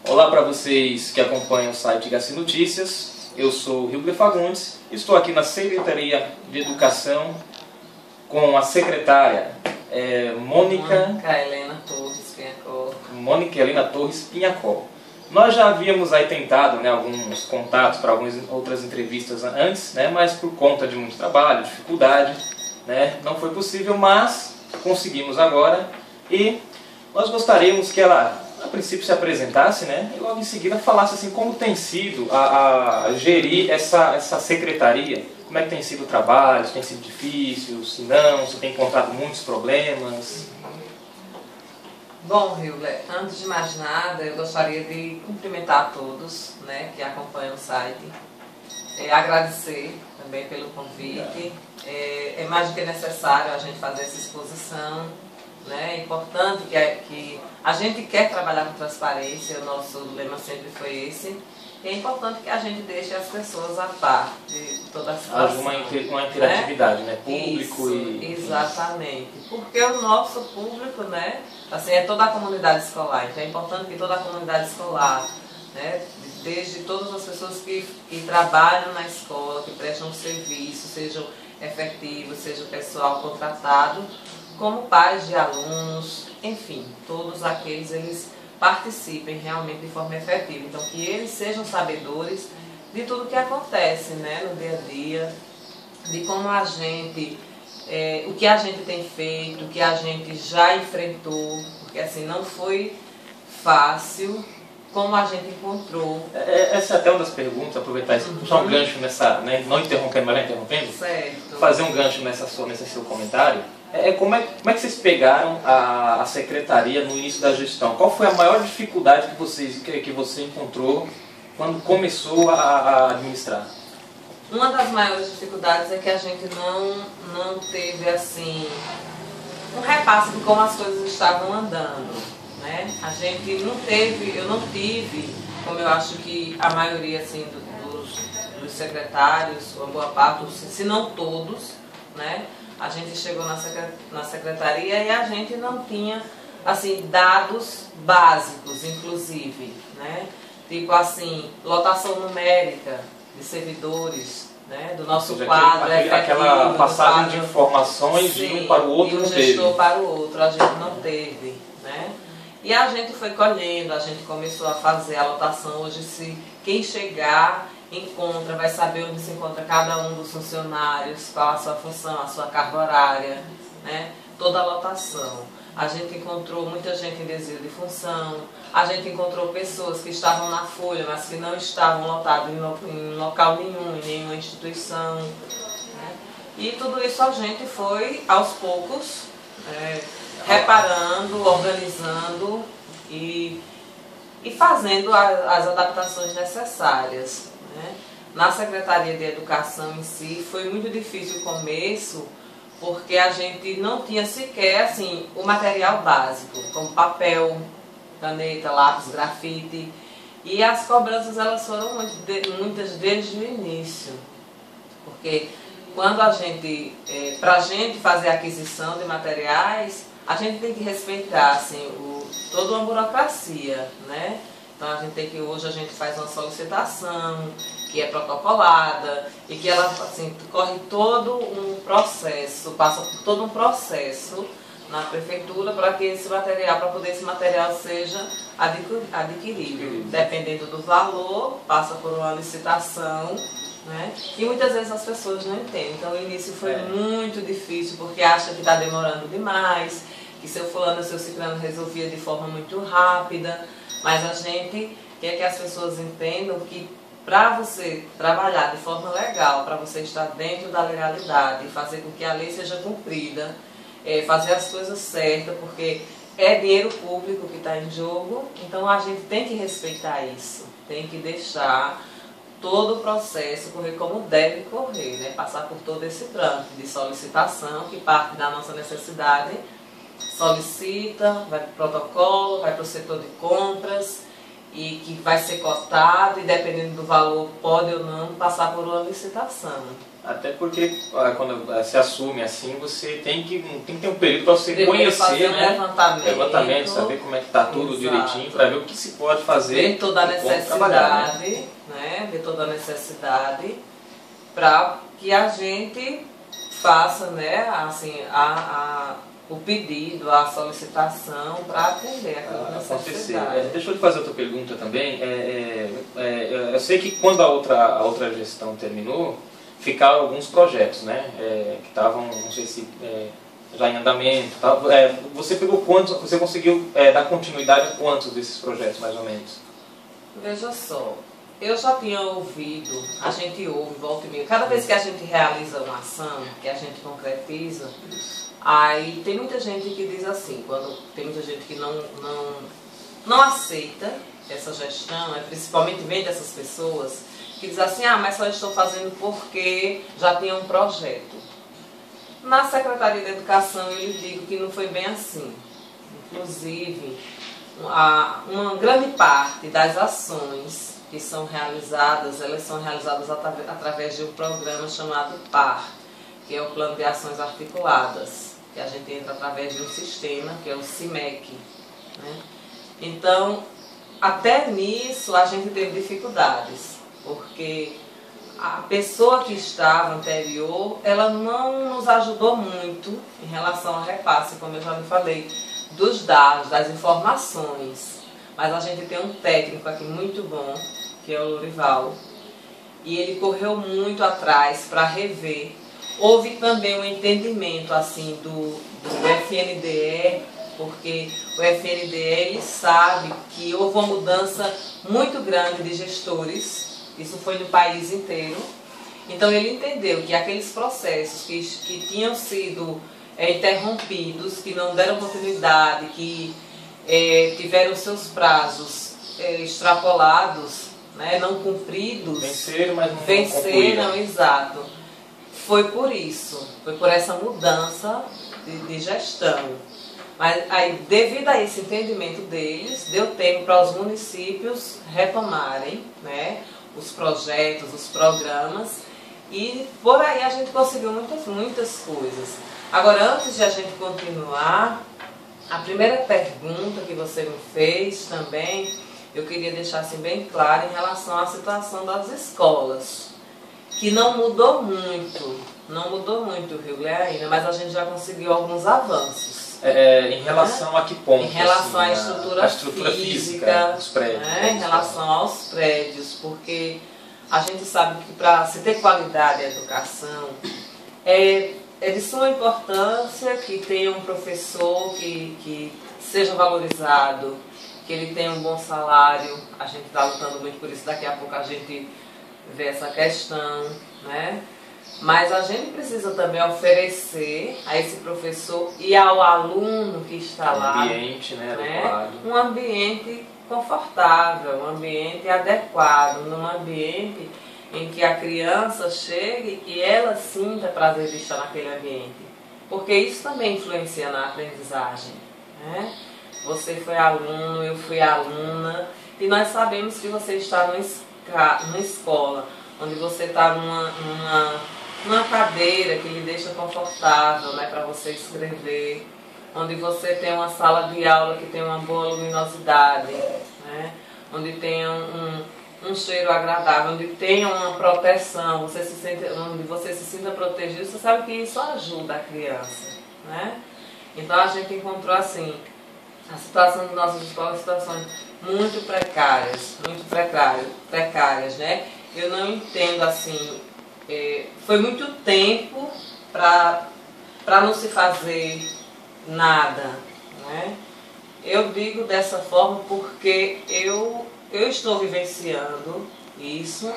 Olá para vocês que acompanham o site HC Notícias. Eu sou Hilber Fagundes, estou aqui na Secretaria de Educação com a secretária Mônica Helena Torres Pinhacó. Nós já havíamos aí tentado alguns contatos para algumas outras entrevistas antes, mas por conta de muito trabalho, dificuldade, não foi possível, mas conseguimos agora e nós gostaríamos que ela, a princípio, se apresentasse, e logo em seguida falasse assim como tem sido a gerir essa secretaria, como é que tem sido o trabalho, se tem sido difícil, se não, se tem encontrado muitos problemas. Bom, Hilber, antes de mais nada, eu gostaria de cumprimentar a todos que acompanham o site, agradecer também pelo convite. É mais do que necessário a gente fazer essa exposição. É importante que a gente quer trabalhar com transparência, o nosso lema sempre foi esse. E é importante que a gente deixe as pessoas a par de toda a situação. Uma interatividade, público Isso, e... Exatamente. Porque o nosso público, assim, é toda a comunidade escolar. Então é importante que toda a comunidade escolar, desde todas as pessoas que trabalham na escola, que prestam serviço, sejam efetivos, seja o pessoal contratado, como pais de alunos, enfim, todos aqueles eles participem realmente de forma efetiva. Então, que eles sejam sabedores de tudo que acontece no dia a dia, de como a gente, o que a gente tem feito, o que a gente já enfrentou, porque assim, não foi fácil, como a gente encontrou. Essa é até uma das perguntas, aproveitar isso, puxar um gancho nessa, não interrompendo, mas já interrompendo, certo. Fazer um gancho nesse seu comentário. Como é que vocês pegaram a secretaria no início da gestão? Qual foi a maior dificuldade que você encontrou quando começou a administrar? Uma das maiores dificuldades é que a gente não teve assim um repasse de como as coisas estavam andando. A gente não teve, eu não tive, como eu acho que a maioria assim, dos secretários, uma boa parte, se não todos, a gente chegou na secretaria e a gente não tinha assim, dados básicos, inclusive, tipo assim, lotação numérica de servidores, do nosso quadro efetivo, aquela passagem de informações de um para o outro não teve. E o gestor para o outro a gente não teve, E a gente foi colhendo, a gente começou a fazer a lotação. Hoje, se quem chegar encontra, vai saber onde se encontra cada um dos funcionários, qual a sua função, a sua carga horária, toda a lotação. A gente encontrou muita gente em desvio de função, a gente encontrou pessoas que estavam na folha, mas que não estavam lotadas em local nenhum, em nenhuma instituição. E tudo isso a gente foi, aos poucos, reparando, organizando e fazendo as adaptações necessárias. Na Secretaria de Educação em si foi muito difícil o começo, porque a gente não tinha sequer assim, o material básico, como papel, caneta, lápis, grafite. E as cobranças elas foram muitas desde o início, porque quando a gente, para a gente fazer a aquisição de materiais, a gente tem que respeitar assim, toda uma burocracia, Então hoje a gente faz uma solicitação que é protocolada e que ela assim, corre todo um processo, passa por todo um processo na prefeitura para que poder esse material seja adquirido. Dependendo do valor, passa por uma licitação, E muitas vezes as pessoas não entendem. Então o início foi muito difícil porque acham que está demorando demais, que seu fulano, seu ciclano resolvia de forma muito rápida, mas a gente quer que as pessoas entendam que para você trabalhar de forma legal, para você estar dentro da legalidade, fazer com que a lei seja cumprida, fazer as coisas certas, porque é dinheiro público que está em jogo, então a gente tem que respeitar isso, tem que deixar todo o processo correr como deve correr, passar por todo esse trâmite de solicitação, que parte da nossa necessidade, solicita, vai para o protocolo, vai para o setor de compras, e que vai ser cotado e dependendo do valor pode ou não passar por uma licitação. Até porque quando se assume assim, você tem que ter um período para você Primeiro conhecer, fazer né? Levantamento, saber como é que está tudo exato, direitinho, para ver o que se pode fazer. ver toda a necessidade, né? Ver toda a necessidade para que a gente faça, né, assim, o pedido, a solicitação para atender aquela necessidade. Deixa eu lhe fazer outra pergunta também. Eu sei que quando a outra gestão terminou, ficaram alguns projetos, né, que estavam, não sei se já em andamento. Você pegou quantos? Você conseguiu dar continuidade a quantos desses projetos, mais ou menos? Veja só. Eu já tinha ouvido, a gente ouve, volta e meia, cada vez que a gente realiza uma ação, que a gente concretiza, aí tem muita gente que diz assim, tem muita gente que não aceita essa gestão, principalmente vem dessas pessoas, que diz assim, mas só estou fazendo porque já tinha um projeto. Na Secretaria da Educação eu lhe digo que não foi bem assim. Inclusive, uma grande parte das ações que são realizadas, elas são realizadas através de um programa chamado PAR, que é o Plano de Ações Articuladas, que a gente entra através de um sistema, que é o CIMEC. Né? Então, até nisso a gente teve dificuldades, porque a pessoa que estava anterior, ela não nos ajudou muito em relação ao repasse, como eu já lhe falei, dos dados, das informações. Mas a gente tem um técnico aqui muito bom, que é o Lourival, e ele correu muito atrás para rever. Houve também um entendimento assim do FNDE, porque o FNDE ele sabe que houve uma mudança muito grande de gestores, isso foi no país inteiro. Então ele entendeu que aqueles processos que tinham sido interrompidos, que não deram continuidade, que tiveram seus prazos extrapolados, né, não cumpridos. Venceram, mas não venceram, exato. Foi por isso, foi por essa mudança de gestão. Mas aí, devido a esse entendimento deles, deu tempo para os municípios retomarem, né, os projetos, os programas, e por aí a gente conseguiu muitas coisas. Agora, antes de a gente continuar, a primeira pergunta que você me fez também, eu queria deixar assim bem claro em relação à situação das escolas, que não mudou muito o Rio Leaína, mas a gente já conseguiu alguns avanços. Em relação a que ponto? Em relação assim, à estrutura física dos prédios. Né? Em relação aos prédios, porque a gente sabe que para se ter qualidade da educação, é de suma importância que tenha um professor que seja valorizado, que ele tenha um bom salário. A gente está lutando muito por isso, daqui a pouco a gente vê essa questão, né? Mas a gente precisa também oferecer a esse professor e ao aluno que está lá ambiente, né, um ambiente confortável, um ambiente adequado, num ambiente em que a criança chegue e ela sinta prazer de estar naquele ambiente. Porque isso também influencia na aprendizagem. Né? Você foi aluno, eu fui aluna, e nós sabemos que você está numa escola, onde você está numa cadeira que lhe deixa confortável, né, para você escrever, onde você tem uma sala de aula que tem uma boa luminosidade, né, onde tem um cheiro agradável, onde tem uma proteção, onde você se sinta protegido. Você sabe que isso ajuda a criança, né? Então a gente encontrou assim, a situação das nossas escolas, situações muito precárias, né? Eu não entendo assim, foi muito tempo para não se fazer nada, né? Eu digo dessa forma porque eu estou vivenciando isso,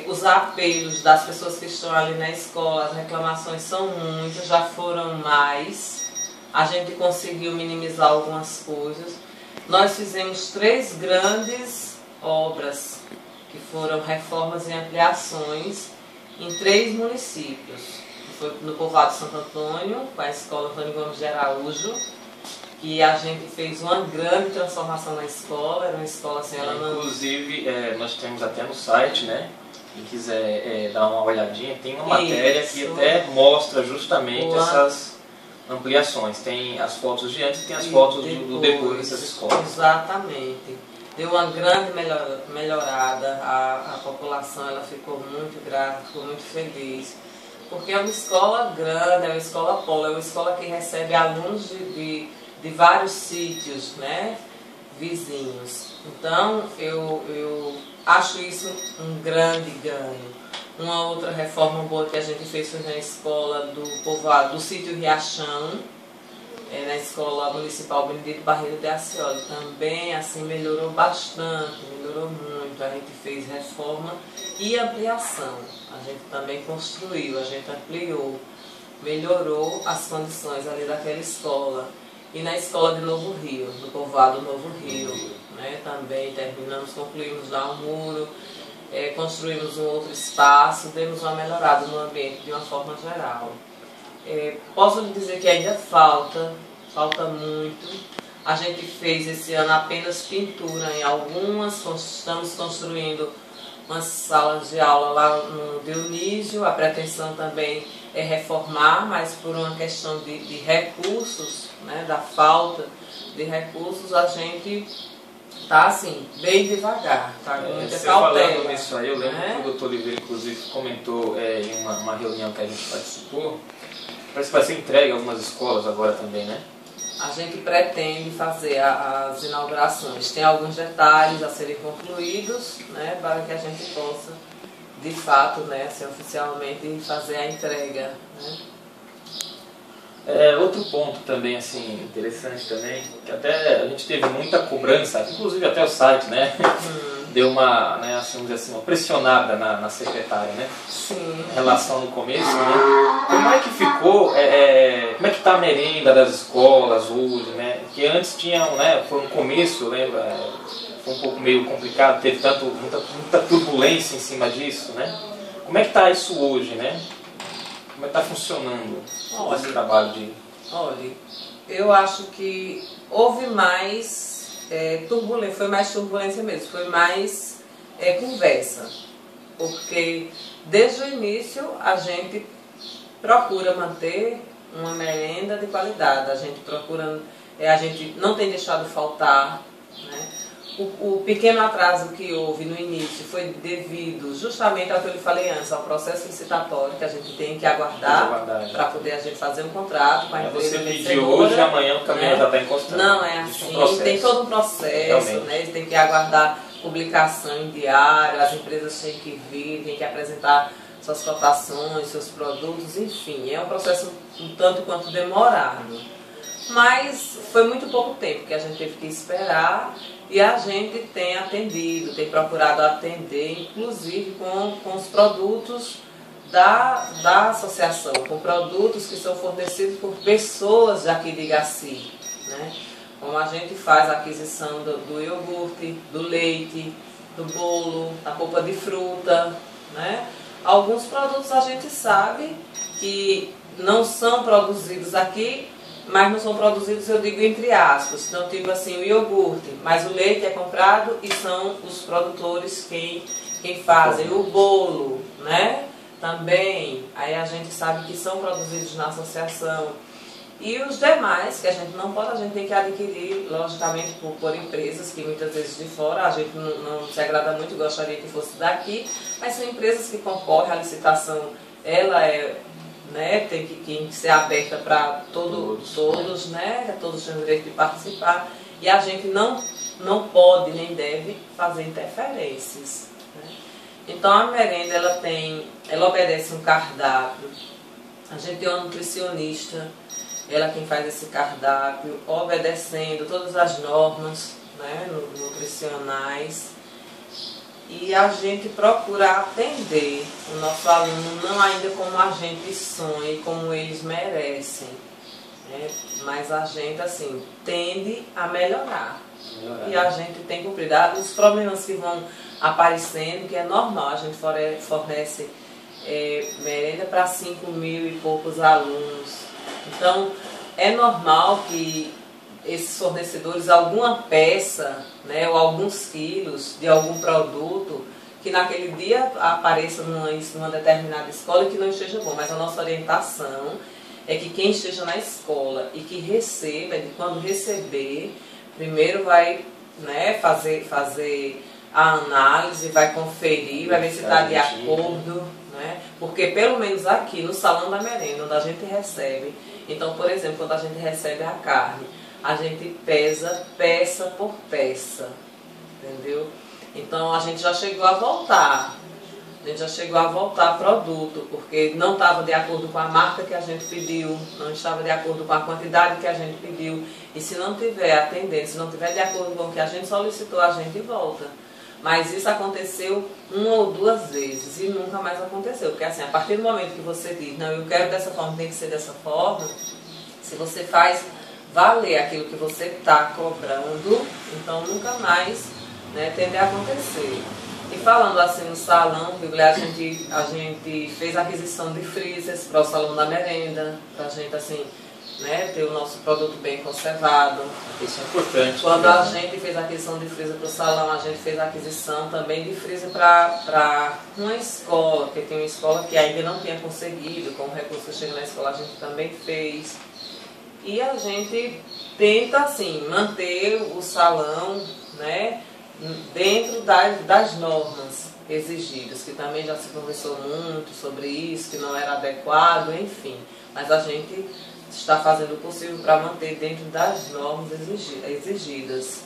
os apelos das pessoas que estão ali na escola, as reclamações são muitas, já foram mais, a gente conseguiu minimizar algumas coisas. Nós fizemos 3 grandes obras, que foram reformas e ampliações em 3 municípios. Foi no povoado de Santo Antônio, com a escola Antônio Gomes de Araújo, que a gente fez uma grande transformação na escola. Era uma escola assim, ela não... Inclusive, nós temos até no site, né, quem quiser dar uma olhadinha, tem uma matéria que até mostra justamente essas ampliações. Tem as fotos de antes e tem as fotos do depois dessas escolas. Exatamente. Deu uma grande melhorada, a população ela ficou muito grata, ficou muito feliz. Porque é uma escola grande, é uma escola polo, é uma escola que recebe alunos de vários sítios, né, vizinhos. Então, eu acho isso um grande ganho. Uma outra reforma boa que a gente fez foi na escola do povoado do sítio Riachão, na escola municipal Benedito Barreiro de Ascioli. Também assim melhorou bastante, melhorou muito. A gente fez reforma e ampliação. A gente também construiu, a gente ampliou, melhorou as condições ali daquela escola. E na escola de Novo Rio, no povoado Novo Rio, né, também terminamos, concluímos lá um muro, construímos um outro espaço, demos uma melhorada no ambiente de uma forma geral. Posso lhe dizer que ainda falta muito. A gente fez esse ano apenas pintura em algumas, estamos construindo umas salas de aula lá no Dionísio. A pretensão também é reformar, mas por uma questão de recursos, né, da falta de recursos, a gente está assim, bem devagar, tá com muita cautela. Falando nisso aí, eu lembro que o doutor Oliveira, inclusive, comentou em uma reunião que a gente participou, parece que vai ser entregue a algumas escolas agora também, né? A gente pretende fazer as inaugurações. Tem alguns detalhes a serem concluídos, né, para que a gente possa, de fato, né, assim, oficialmente fazer a entrega, né? Outro ponto também assim, interessante também, que até a gente teve muita cobrança, inclusive até o site, né? Deu uma, né, assim, vamos dizer assim, uma pressionada na secretária, né? Sim. Em relação no começo, né? Como é que ficou, como é que está a merenda das escolas hoje, né? Que antes tinha, né, foi um começo, eu lembro, foi um pouco meio complicado, teve muita turbulência em cima disso, né? Como é que está isso hoje, né? Como é que está funcionando esse trabalho de... Olha, eu acho que houve mais turbulência, foi mais turbulência mesmo, foi mais conversa. Porque desde o início a gente procura manter uma merenda de qualidade, a gente não tem deixado faltar, né? O pequeno atraso que houve no início foi devido justamente ao que eu lhe falei antes, ao processo licitatório que a gente tem que aguardar para poder a gente fazer um contrato com a empresa vencedora. Você pediu hoje e amanhã o caminhão já está encostando. Não é assim, tem todo um processo, né? Eles têm que aguardar publicação em diário, as empresas têm que vir, têm que apresentar suas cotações, seus produtos, enfim, é um processo um tanto quanto demorado. Mas foi muito pouco tempo que a gente teve que esperar e a gente tem atendido, tem procurado atender, inclusive com os produtos da associação, com produtos que são fornecidos por pessoas daqui de Igaci, né? Como a gente faz a aquisição do iogurte, do leite, do bolo, da polpa de fruta, né? Alguns produtos a gente sabe que não são produzidos aqui, mas não são produzidos, eu digo entre aspas. Então, tipo assim, o iogurte, mas o leite é comprado e são os produtores quem fazem. O bolo, né? Também, aí a gente sabe que são produzidos na associação. E os demais, que a gente não pode, a gente tem que adquirir, logicamente, por empresas que muitas vezes de fora, a gente não se agrada muito, gostaria que fosse daqui, mas são empresas que concorrem, a licitação, ela né, tem que ser aberta para todos, né, todos têm o direito de participar, e a gente não pode nem deve fazer interferências, né? Então a merenda ela obedece um cardápio, a gente tem uma nutricionista, ela quem faz esse cardápio, obedecendo todas as normas, né, nutricionais. E a gente procura atender o nosso aluno não ainda como a gente sonha e como eles merecem, né? Mas a gente assim tende a melhorar. E a gente tem cumprido os problemas que vão aparecendo, que é normal, a gente fornece merenda para 5 mil e poucos alunos. Então é normal que esses fornecedores, alguma peça, né, ou alguns quilos de algum produto que naquele dia apareça numa determinada escola e que não esteja bom, mas a nossa orientação é que quem esteja na escola e que receba, quando receber, primeiro vai, né, fazer a análise, vai conferir, vai ver se está de acordo, né? Porque pelo menos aqui no salão da merenda, onde a gente recebe, então, por exemplo, quando a gente recebe a carne, a gente pesa peça por peça, entendeu? Então a gente já chegou a voltar. A gente já chegou a voltar produto, porque não estava de acordo com a marca que a gente pediu, não estava de acordo com a quantidade que a gente pediu. E se não tiver atendendo, se não tiver de acordo com o que a gente solicitou, a gente volta. Mas isso aconteceu uma ou duas vezes e nunca mais aconteceu. Porque assim, a partir do momento que você diz, não, eu quero dessa forma, tem que ser dessa forma, se você faz valer aquilo que você está cobrando, então nunca mais, né, tende a acontecer. E falando assim no salão, a gente fez a aquisição de freezers para o salão da merenda, para a gente assim, né, ter o nosso produto bem conservado. Isso é importante. Quando a gente fez a aquisição de freezer para o salão, a gente fez a aquisição também de freezer para uma escola, porque tem uma escola que ainda não tinha conseguido, com o recurso que chega na escola a gente também fez. E a gente tenta assim, manter o salão, né, dentro das normas exigidas, que também já se conversou muito sobre isso, que não era adequado, enfim. Mas a gente está fazendo o possível para manter dentro das normas exigidas.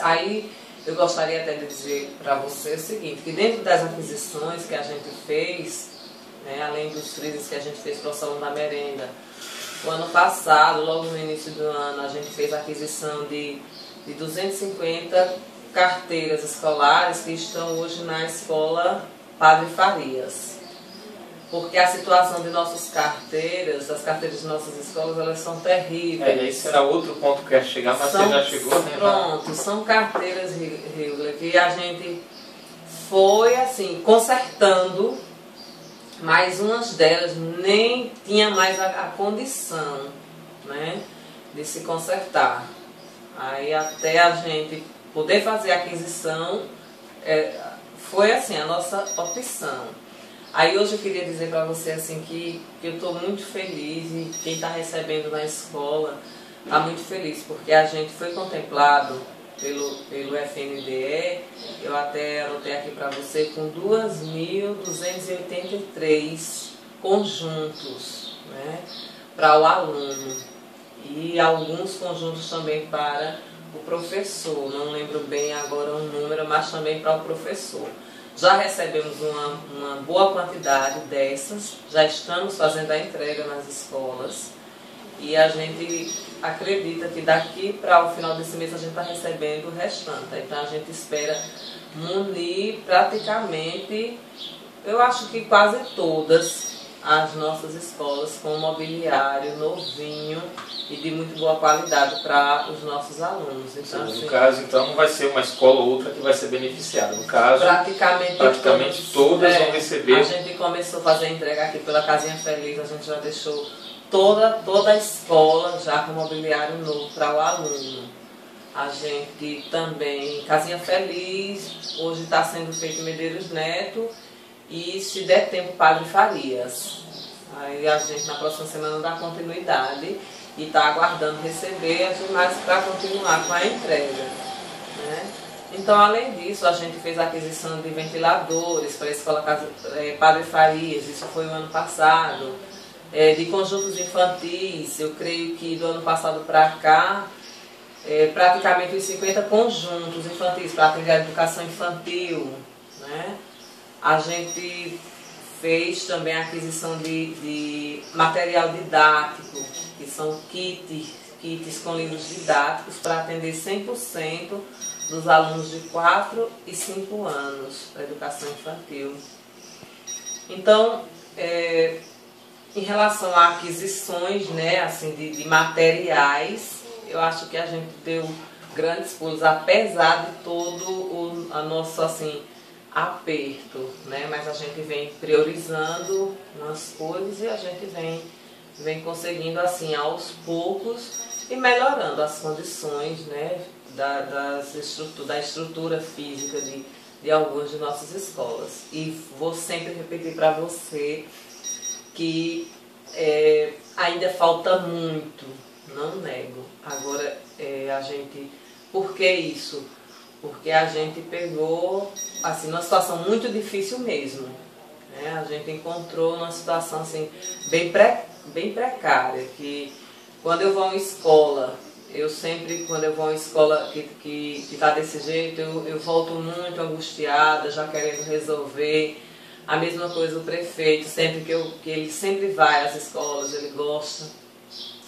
Aí eu gostaria até de dizer para você o seguinte, que dentro das aquisições que a gente fez, né, além dos freezers que a gente fez para o salão da merenda, o ano passado, logo no início do ano, a gente fez a aquisição de 250 carteiras escolares que estão hoje na escola Padre Farias. Porque a situação de nossas carteiras, das carteiras de nossas escolas, elas são terríveis. Esse era outro ponto que eu ia chegar, mas você já chegou, né? Pronto, são carteiras que a gente foi assim, consertando, mas umas delas nem tinha mais a condição, né, de se consertar. Aí até a gente poder fazer a aquisição, foi assim a nossa opção. Aí hoje eu queria dizer para você assim que eu estou muito feliz e quem está recebendo na escola está muito feliz, porque a gente foi contemplado pelo FNDE, eu até anotei aqui para você, com 2.283 conjuntos, né, para o aluno. E alguns conjuntos também para o professor, não lembro bem agora o número, mas também para o professor. Já recebemos uma boa quantidade dessas, já estamos fazendo a entrega nas escolas e a gente acredita que daqui para o final desse mês a gente está recebendo o restante. Então a gente espera munir praticamente, eu acho que quase todas as nossas escolas com mobiliário novinho e de muito boa qualidade para os nossos alunos. Então, no caso, então, não vai ser uma escola ou outra que vai ser beneficiada. No caso, praticamente todas vão receber. A gente começou a fazer a entrega aqui pela Casinha Feliz, a gente já deixou toda a escola já com mobiliário novo para o aluno. A gente também, Casinha Feliz, hoje está sendo feito em Medeiros Neto, e se der tempo, Padre Farias. Aí a gente na próxima semana dá continuidade e está aguardando receber as demais para continuar com a entrega, né? Então, além disso, a gente fez a aquisição de ventiladores para a escola Padre Farias, isso foi o ano passado, de conjuntos infantis, eu creio que do ano passado para cá, praticamente os 50 conjuntos infantis para atender a educação infantil, né? A gente fez também a aquisição de material didático, que são kits com livros didáticos para atender 100% dos alunos de 4 e 5 anos da educação infantil. Então, em relação a aquisições, né, assim, de materiais, eu acho que a gente deu grandes pulos, apesar de todo a nosso assim, aperto, né? Mas a gente vem priorizando umas coisas e a gente vem conseguindo assim aos poucos e melhorando as condições, né, da estrutura física de algumas de nossas escolas. E vou sempre repetir para você que ainda falta muito, não nego. Agora, por que isso? Porque a gente pegou assim, numa situação muito difícil mesmo. Né? A gente encontrou uma situação assim, bem precária, que quando eu vou a uma escola, quando eu vou a uma escola que está desse jeito, eu volto muito angustiada, já querendo resolver. A mesma coisa o prefeito, que ele sempre vai às escolas, ele gosta.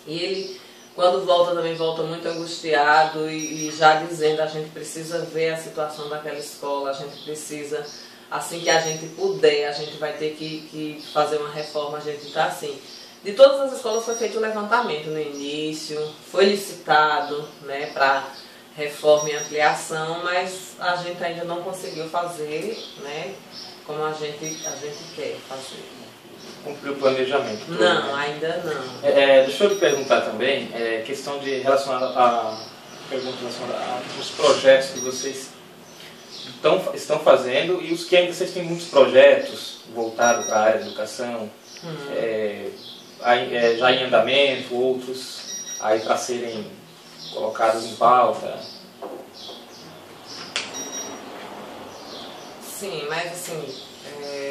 E ele, quando volta, também volta muito angustiado e já dizendo, a gente precisa ver a situação daquela escola, a gente precisa, assim que a gente puder, a gente vai ter que fazer uma reforma, a gente está assim. De todas as escolas foi feito o levantamento no início, foi licitado, né, para reforma e ampliação, mas a gente ainda não conseguiu fazer, né, como a gente quer fazer. Cumprir o planejamento todo, não, né? Ainda não. Deixa eu lhe perguntar também, questão de relacionada a pergunta relacionada aos projetos que vocês estão fazendo e os que ainda vocês têm muitos projetos voltados para a área de educação, já em andamento, outros aí para serem colocados em pauta. Sim, mas assim,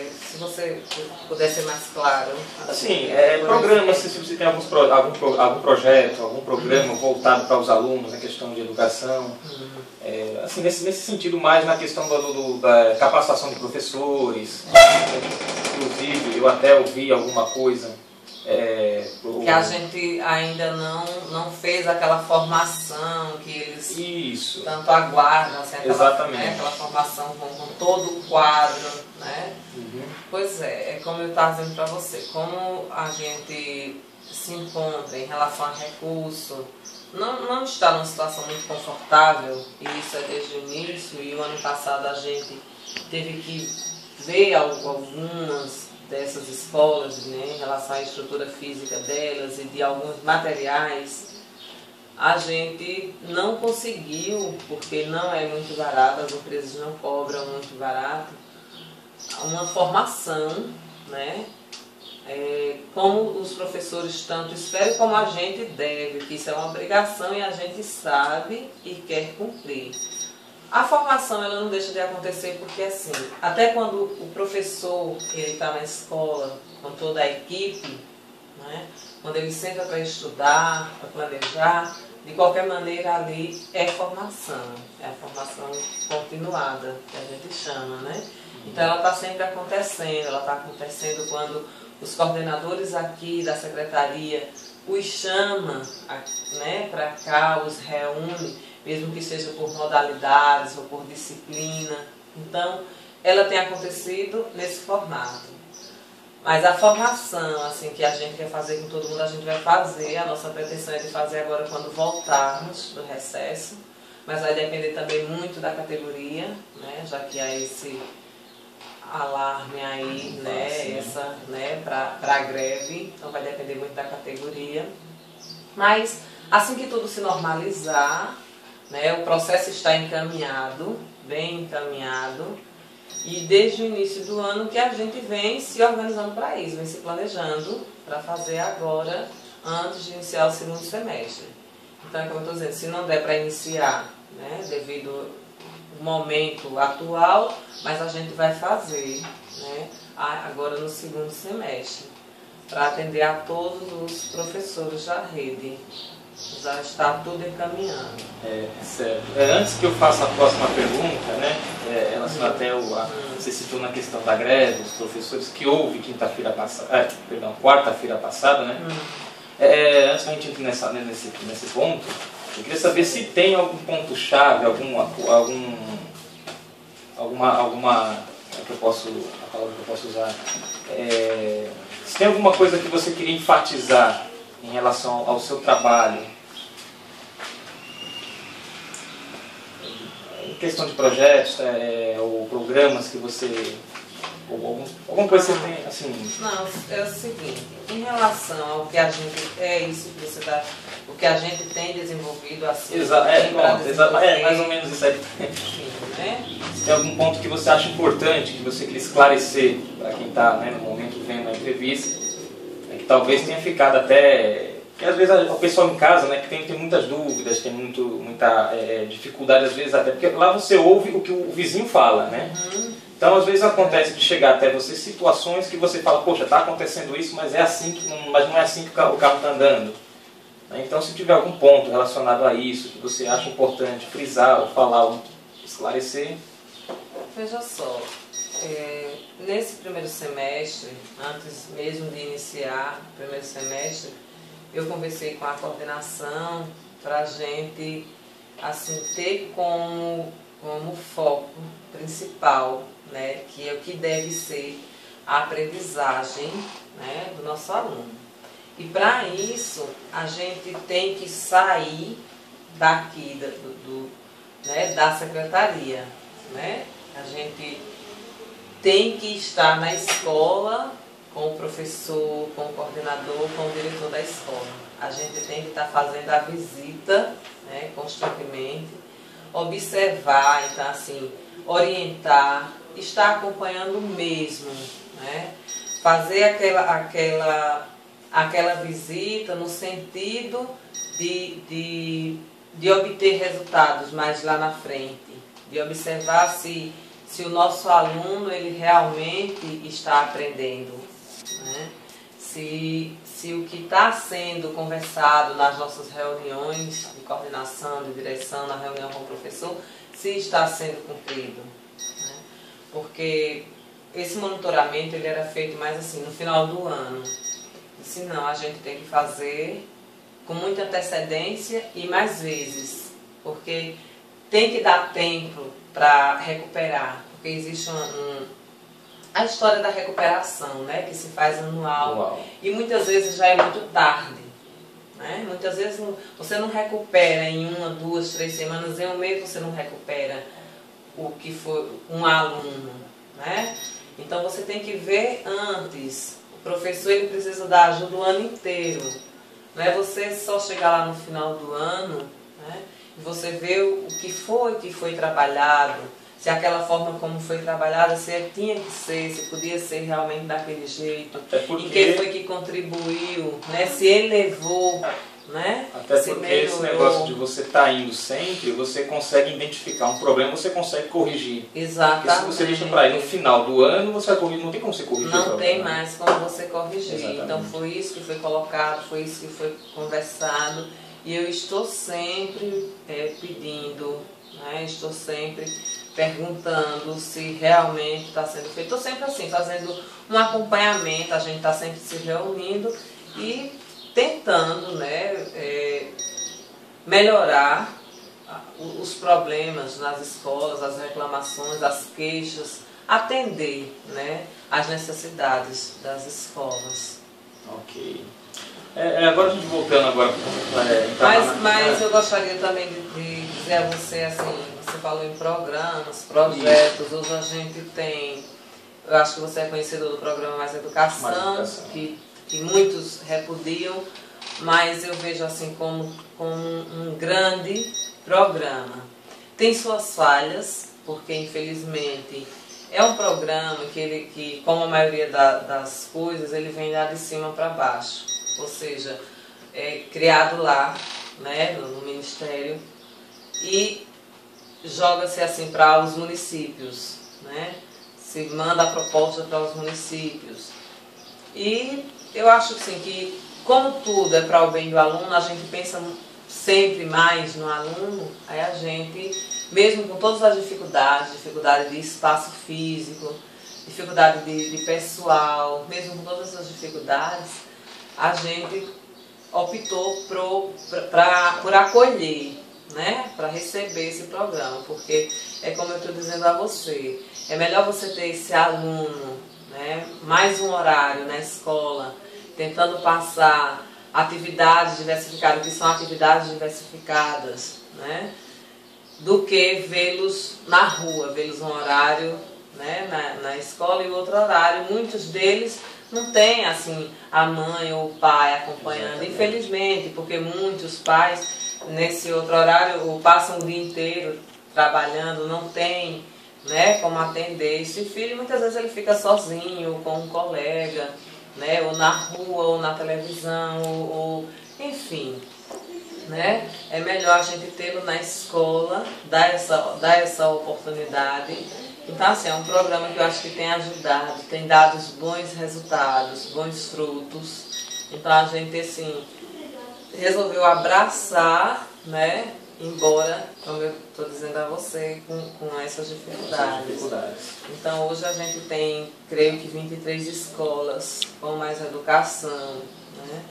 se você puder ser mais claro. Assim, programas, se você tem algum projeto, algum programa voltado para os alunos na questão de educação, assim, nesse sentido mais na questão da capacitação de professores, inclusive eu até ouvi alguma coisa. Que a gente ainda não fez aquela formação que eles tanto aguardam, assim, aquela formação com todo o quadro, né? Pois é como eu estava dizendo para você, como a gente se encontra em relação a recurso, não está numa situação muito confortável, e isso é desde o início, e o ano passado a gente teve que ver algumas dessas escolas, né, em relação à estrutura física delas e de alguns materiais. A gente não conseguiu, porque não é muito barato, as empresas não cobram muito barato, uma formação, né, como os professores tanto esperam como a gente deve, que isso é uma obrigação e a gente sabe e quer cumprir. A formação ela não deixa de acontecer porque assim, até quando o professor está na escola com toda a equipe, né, quando ele senta para estudar, para planejar, de qualquer maneira ali é formação, é a formação continuada que a gente chama, né? Então ela está sempre acontecendo, ela está acontecendo quando os coordenadores aqui da secretaria os chama, né, para cá, os reúne, mesmo que seja por modalidades ou por disciplina. Então, ela tem acontecido nesse formato. Mas a formação, assim, que a gente quer fazer com todo mundo, a gente vai fazer. A nossa pretensão é de fazer agora quando voltarmos do recesso. Mas vai depender também muito da categoria, né, já que há esse alarme aí, né, para a greve. Então, vai depender muito da categoria. Mas, assim que tudo se normalizar, né, o processo está encaminhado, bem encaminhado, e desde o início do ano que a gente vem se organizando para isso, vem se planejando para fazer agora, antes de iniciar o segundo semestre. Então, como eu estou dizendo, se não der para iniciar, né, devido ao momento atual, mas a gente vai fazer, né, agora no segundo semestre, para atender a todos os professores da rede. Já está tudo encaminhando. Certo. Antes que eu faça a próxima pergunta, né, relacionada até você citou na questão da greve, os professores que houve quarta-feira passada, né? Antes que a gente entre nesse ponto, eu queria saber se tem algum ponto-chave, alguma que eu posso, a palavra que eu posso usar, se tem alguma coisa que você queria enfatizar em relação ao seu trabalho, em questão de projetos, ou programas que você, ou alguma coisa que você tem, assim... Não, é o seguinte, em relação ao que a gente, isso que você dá, o que a gente tem desenvolvido assim... Exato, mais ou menos isso aí. Sim, né? Se tem algum ponto que você acha importante, que você queria esclarecer para quem está, né, no momento vendo a entrevista, que talvez tenha ficado até... Porque às vezes o pessoal em casa, né, que tem muitas dúvidas, tem muita dificuldade, às vezes até, porque lá você ouve o que o vizinho fala, né? Uhum. Então às vezes acontece de chegar até você situações que você fala, poxa, está acontecendo isso, mas é assim mas não é assim que o carro está andando. Então se tiver algum ponto relacionado a isso, que você acha importante frisar ou falar, ou esclarecer... Veja só, nesse primeiro semestre, antes mesmo de iniciar o primeiro semestre, eu conversei com a coordenação para a gente assim, ter como foco principal, né, que é o que deve ser a aprendizagem, né, do nosso aluno. E para isso, a gente tem que sair daqui né, da secretaria, né? A gente tem que estar na escola com o professor, com o coordenador, com o diretor da escola. A gente tem que estar fazendo a visita, né, constantemente, observar, então assim, orientar, estar acompanhando mesmo, né? Fazer aquela visita no sentido de obter resultados mais lá na frente, de observar se o nosso aluno ele realmente está aprendendo, né? Se o que está sendo conversado nas nossas reuniões de coordenação, de direção, na reunião com o professor, se está sendo cumprido, né? Porque esse monitoramento ele era feito mais assim, no final do ano. Se não, a gente tem que fazer com muita antecedência e mais vezes, porque tem que dar tempo para recuperar, porque existe a história da recuperação, né, que se faz anual. E muitas vezes já é muito tarde, né? Muitas vezes você não recupera em 1, 2, 3 semanas, em um mês você não recupera o que foi um aluno, né? Então você tem que ver antes. O professor ele precisa dar ajuda o ano inteiro. Não é você só chegar lá no final do ano, né, e você ver o que foi trabalhado, se aquela forma como foi trabalhada, se tinha que ser, se podia ser realmente daquele jeito, e quem foi que contribuiu, né, se ele levou, né, até porque esse negócio de você estar indo sempre, você consegue identificar um problema, você consegue corrigir. Exatamente. Porque se você deixa para ir no final do ano, você vai corrigir, não tem como você corrigir. Não tem mais como você corrigir. Exatamente. Então foi isso que foi colocado, foi isso que foi conversado. E eu estou sempre pedindo, né, estou sempre perguntando se realmente está sendo feito. Estou sempre assim, fazendo um acompanhamento, a gente está sempre se reunindo e tentando, né, melhorar os problemas nas escolas, as reclamações, as queixas, atender, né, às necessidades das escolas. Ok. Agora a gente voltando agora mas eu gostaria também de dizer a você, assim, você falou em programas, projetos, isso. Hoje a gente tem, eu acho que você é conhecedor do programa Mais Educação, que muitos repudiam, mas eu vejo assim como um grande programa. Tem suas falhas, porque infelizmente é um programa que como a maioria das coisas, ele vem lá de cima para baixo. Ou seja, é criado lá, né, no Ministério, e joga-se assim para os municípios, né? Se manda a proposta para os municípios. E eu acho assim, que como tudo é para o bem do aluno, a gente pensa sempre mais no aluno, aí a gente, mesmo com todas as dificuldade de espaço físico, dificuldade de pessoal, mesmo com todas as dificuldades, a gente optou por acolher, né, para receber esse programa, porque é como eu estou dizendo a você, é melhor você ter esse aluno, né, mais um horário na escola, tentando passar atividades diversificadas, que são atividades diversificadas, né, do que vê-los na rua, vê-los um horário, né, na escola e outro horário. Muitos deles não tem assim a mãe ou o pai acompanhando, exatamente. Infelizmente, porque muitos pais nesse outro horário ou passam o dia inteiro trabalhando, não tem, né, como atender esse filho, muitas vezes ele fica sozinho, com um colega, né, ou na rua, ou na televisão, ou enfim, né, é melhor a gente tê-lo na escola, dar essa oportunidade. Então, assim, é um programa que eu acho que tem ajudado, tem dado bons resultados, bons frutos. Então, a gente, assim, resolveu abraçar, né, embora, como eu estou dizendo a você, com essas dificuldades. Então, hoje a gente tem, creio que 23 escolas com mais educação, né?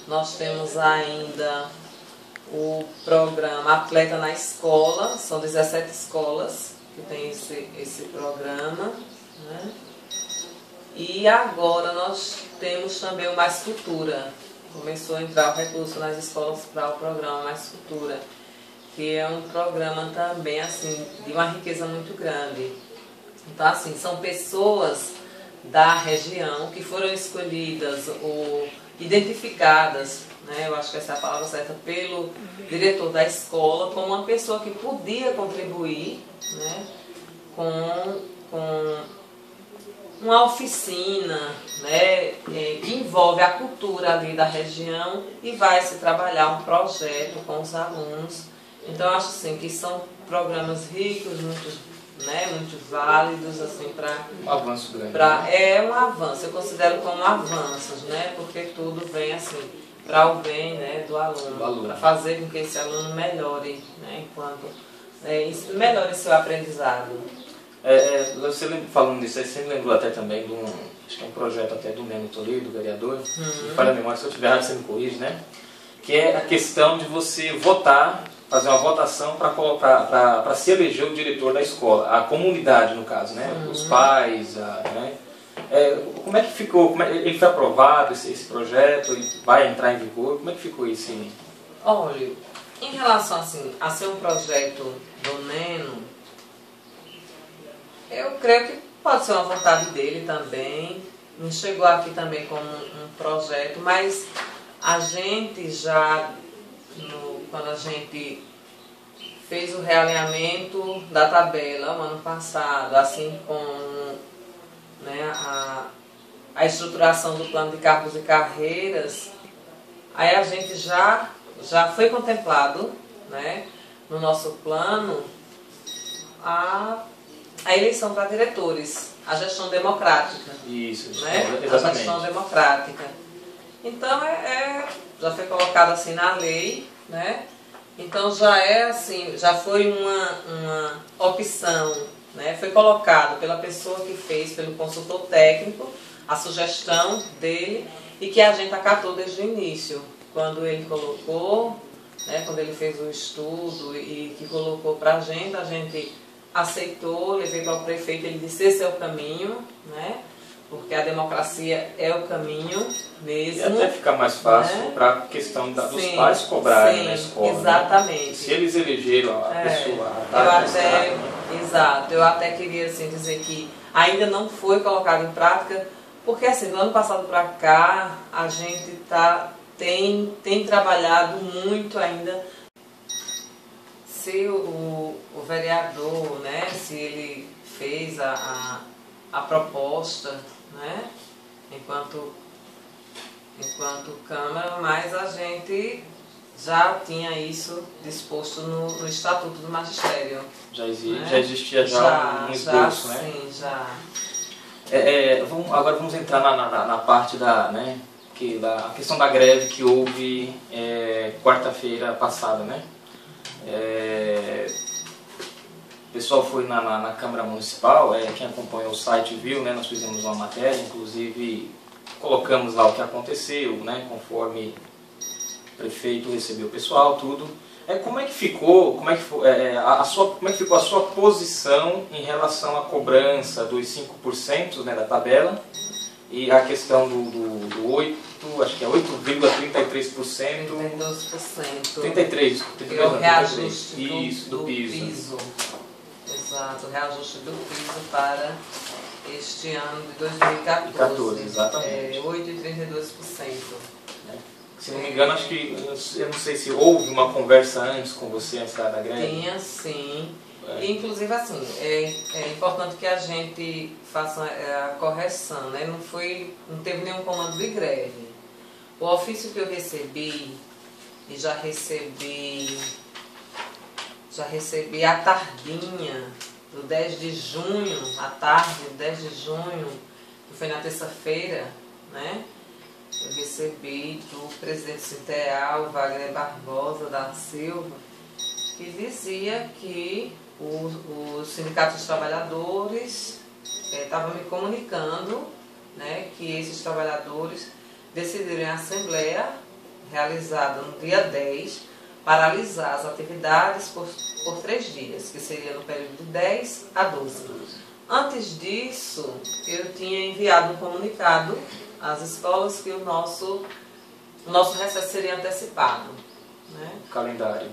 Nós temos ainda o programa Atleta na Escola, são 17 escolas que tem esse programa, né? E agora nós temos também o Mais Cultura. Começou a entrar o recurso nas escolas para o programa Mais Cultura, que é um programa também assim de uma riqueza muito grande. Então, assim, são pessoas da região que foram escolhidas ou identificadas, né, eu acho que essa é a palavra certa, pelo diretor da escola, como uma pessoa que podia contribuir, né, com uma oficina, né, que envolve a cultura ali da região e vai se trabalhar um projeto com os alunos. Então, eu acho assim, que são programas ricos, muito válidos, assim, para... Um avanço grande. É um avanço, eu considero como avanços, né, porque tudo vem assim, para o bem, né, do aluno, para fazer com que esse aluno melhore, né, melhore seu aprendizado. Você falando nisso aí, você me lembrou até também de acho que é um projeto até do Neno Toledo, vereador, me falha a memória, se eu estiver errado você me corrige, né? Que é a questão de você votar, fazer uma votação para se eleger o diretor da escola, a comunidade no caso, né? Os pais, né? Como é que ficou, ele foi aprovado esse projeto, e vai entrar em vigor, como é que ficou isso aí? Olha, em relação assim, a ser um projeto do Neno, eu creio que pode ser uma vontade dele também, não chegou aqui também como um projeto, mas a gente já, quando a gente fez o realinhamento da tabela o ano passado, assim como, né, a estruturação do plano de cargos e carreiras, aí a gente já foi contemplado, né, no nosso plano a eleição para diretores, a gestão democrática. Isso, né? exatamente. A gestão democrática. Então, já foi colocado assim na lei, né? Então já é assim, já foi uma opção, né? Foi colocado pela pessoa que fez, pelo consultor técnico, a sugestão dele e que a gente acatou desde o início. Quando ele colocou, né? Quando ele fez o estudo e que colocou para a gente aceitou, levei para o prefeito, ele disse esse é o caminho, né? Porque a democracia é o caminho mesmo. E até fica mais fácil, né? Para a questão dos pais cobrarem na escola. Exatamente. Né? Se eles elegeram a pessoa... Exato. Eu até queria assim, dizer que ainda não foi colocado em prática, porque assim, do ano passado para cá, a gente tem trabalhado muito ainda. Se o vereador, né, se ele fez a proposta, né, enquanto Câmara, mas a gente já tinha isso disposto no Estatuto do Magistério. Já existia um esboço, né? Sim, já. Agora vamos entrar na parte da questão da greve que houve quarta-feira passada, né? O pessoal foi na Câmara Municipal, quem acompanhou o site viu, né, nós fizemos uma matéria, inclusive colocamos lá o que aconteceu, né, conforme o prefeito recebeu o pessoal, tudo. Como é que ficou a sua posição em relação à cobrança dos 5%, né, da tabela e a questão do 8%, acho que é 8,33%. 33%. É o reajuste do piso. Exato, o reajuste do piso para este ano de 2014. Exatamente. 8,32%. Se não me engano, acho que, eu não sei se houve uma conversa antes com você, antes da greve. Tinha sim. Inclusive, assim, é importante que a gente faça a correção, né? Não teve nenhum comando de greve. O ofício que eu recebi, e já recebi à tardinha, do 10 de junho, à tarde, 10 de junho, que foi na terça-feira, né? Eu recebi do presidente Sinteal, Wagner Barbosa da Silva, que dizia que o Sindicato dos Trabalhadores estava me comunicando, né, que esses trabalhadores decidiram em assembleia realizada no dia 10 paralisar as atividades por 3 dias, que seria no período de 10 a 12. Antes disso, eu tinha enviado um comunicado às escolas que o nosso recesso seria antecipado. Né? Calendário.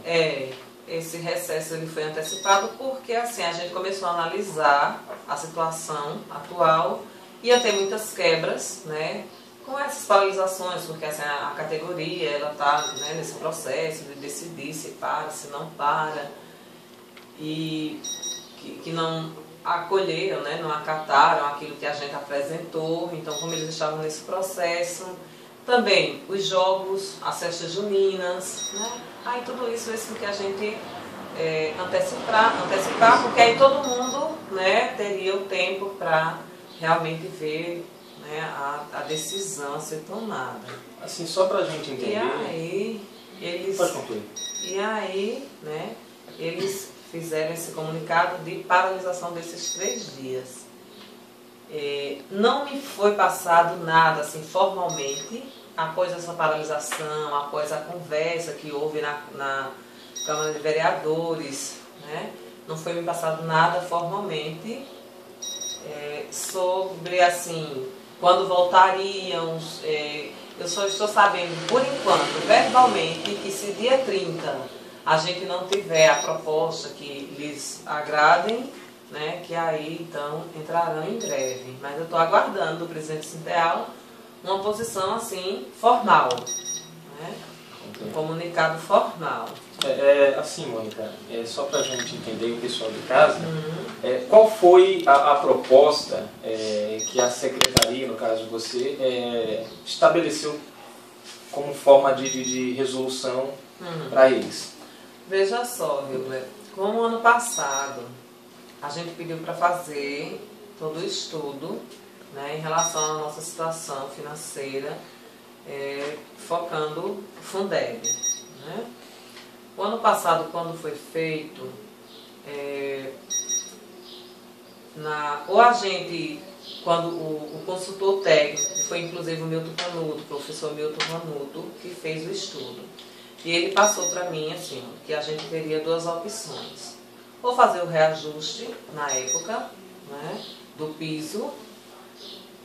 Esse recesso ele foi antecipado porque assim, a gente começou a analisar a situação atual, ia ter muitas quebras, né? Com essas paralisações, porque assim, a categoria ela está, né, nesse processo de decidir se para, se não para, e que não acolheram, né, não acataram aquilo que a gente apresentou. Então, como eles estavam nesse processo, também os jogos, as festas juninas, né? Aí tudo isso fez com que a gente antecipar, porque aí todo mundo, né, teria o tempo para realmente ver, né, a decisão a ser tomada. Assim, só para a gente entender... E aí, eles... Pode concluir. E aí, né, eles fizeram esse comunicado de paralisação desses 3 dias. Não me foi passado nada, assim, formalmente, após essa paralisação, após a conversa que houve na Câmara de Vereadores, né, não foi me passado nada formalmente sobre, assim... Quando voltariam, eu só estou sabendo, por enquanto, verbalmente, que se dia 30 a gente não tiver a proposta que lhes agradem, né, que aí então entrarão em greve. Mas eu estou aguardando do presidente Sinteal uma posição assim, formal, né, um comunicado formal. Assim, Mônica, só para a gente entender, o pessoal de casa, qual foi a proposta que a secretaria, no caso de você, estabeleceu como forma de resolução para eles? Veja só, Wilber, como ano passado a gente pediu para fazer todo o estudo, né, em relação à nossa situação financeira, focando o Fundeb, né? O ano passado, quando foi feito, quando o consultor técnico, que foi inclusive o Milton Canuto, o professor Milton Canuto, que fez o estudo, e ele passou para mim assim, que a gente teria 2 opções. Ou fazer o reajuste, na época, né, do piso,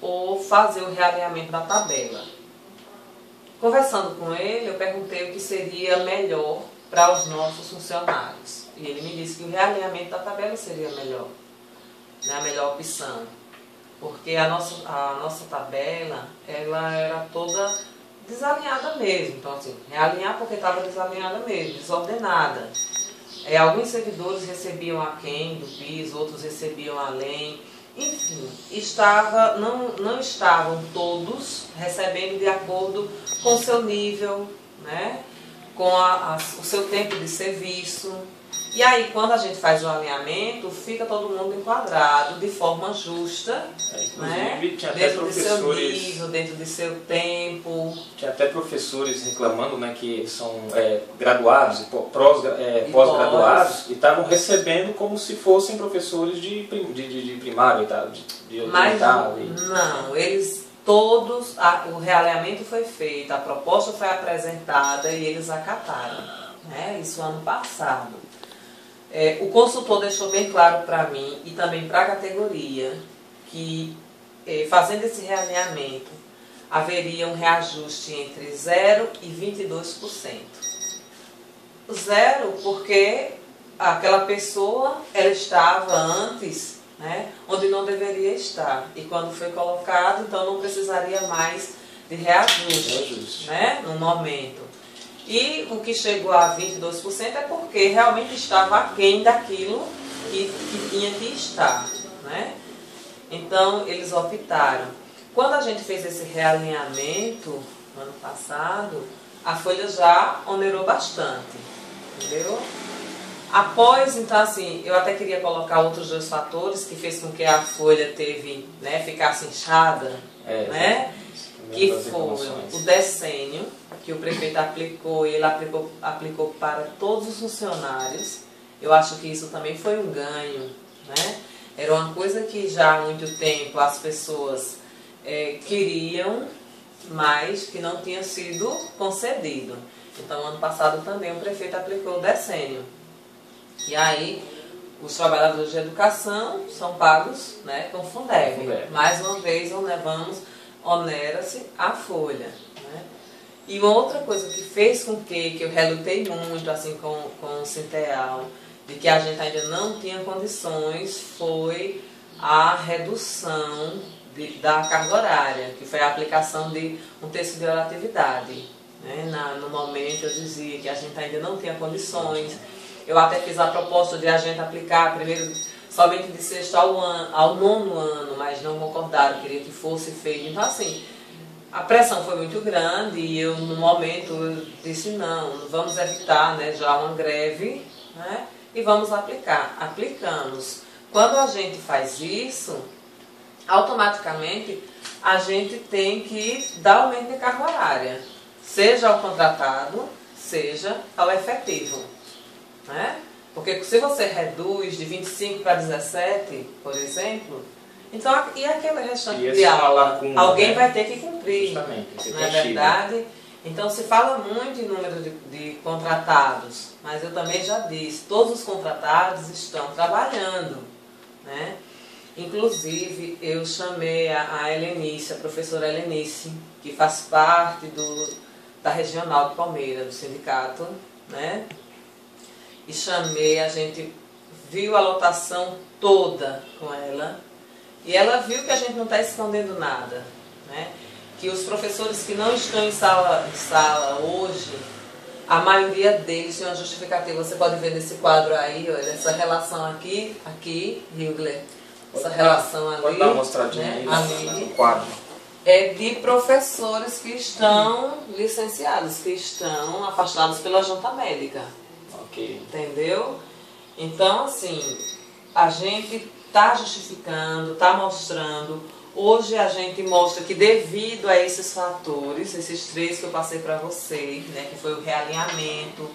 ou fazer o realinhamento da tabela. Conversando com ele, eu perguntei o que seria melhor para os nossos funcionários. E ele me disse que o realinhamento da tabela seria melhor, né, a melhor opção. Porque a nossa tabela, ela era toda desalinhada mesmo. Então, assim, realinhar porque estava desalinhada mesmo, desordenada. Alguns servidores recebiam aquém do piso, outros recebiam além. Enfim, não estavam todos recebendo de acordo com o seu nível, né? Com o seu tempo de serviço. E aí, quando a gente faz o alinhamento, fica todo mundo enquadrado de forma justa, né? Tinha até dentro do seu nível, dentro do seu tempo. Tinha até professores reclamando, né, que são graduados e pós-graduados e estavam recebendo como se fossem professores de primário e tal, de elementar. Não, eles todos, o realinhamento foi feito, a proposta foi apresentada e eles acataram, né? Isso ano passado. O consultor deixou bem claro para mim e também para a categoria que, fazendo esse realinhamento, haveria um reajuste entre 0% e 22%. 0% porque aquela pessoa ela estava antes, né, onde não deveria estar. E quando foi colocado, então não precisaria mais de reajuste, né, no momento. E o que chegou a 22% é porque realmente estava aquém daquilo que tinha que estar, né? Então, eles optaram. Quando a gente fez esse realinhamento, no ano passado, a folha já onerou bastante, entendeu? Após, então assim, eu até queria colocar outros dois fatores que fez com que a folha teve, né, ficasse inchada, né? Que foi o decênio, que o prefeito aplicou, e ele aplicou para todos os funcionários. Eu acho que isso também foi um ganho, né? Era uma coisa que já há muito tempo as pessoas queriam, mas que não tinha sido concedido. Então, ano passado também o prefeito aplicou o decênio. E aí, os trabalhadores de educação são pagos, né, com Fundeb. Mais uma vez, onera-se a folha. Né? E uma outra coisa que fez com que eu relutei muito assim, com o Sinteal, de que a gente ainda não tinha condições, foi a redução da carga horária, que foi a aplicação de um terço de hora atividade. Né? No momento eu dizia que a gente ainda não tinha condições. Eu até fiz a proposta de a gente aplicar primeiro somente de sexto ao nono ano, mas não concordaram, queria que fosse feito. Então, assim, a pressão foi muito grande e eu, no momento, eu disse não, vamos evitar, né, já uma greve, né, e vamos aplicar. Aplicamos. Quando a gente faz isso, automaticamente a gente tem que dar aumento de carga horária, seja ao contratado, seja ao efetivo. Né? Porque se você reduz de 25 para 17, por exemplo, então, e aquele restante de aula? Lacuna, alguém, né, vai ter que cumprir. Justamente, não é verdade? Então se fala muito em número de contratados, mas eu também já disse, todos os contratados estão trabalhando. Né? Inclusive, eu chamei a Helenice, a professora Helenice, que faz parte da Regional de Palmeiras, do sindicato, né? E chamei, a gente viu a lotação toda com ela, e ela viu que a gente não está escondendo nada, né? Que os professores que não estão em sala hoje, a maioria deles tem uma justificativa. Você pode ver nesse quadro aí, olha, essa relação aqui, Hildler, essa relação ali. Pode dar uma mostradinha, né, aí no quadro. É de professores que estão licenciados, que estão afastados pela junta médica. Entendeu? Então, assim, a gente está justificando, está mostrando. Hoje a gente mostra que devido a esses fatores, esses três que eu passei para vocês, né, que foi o realinhamento,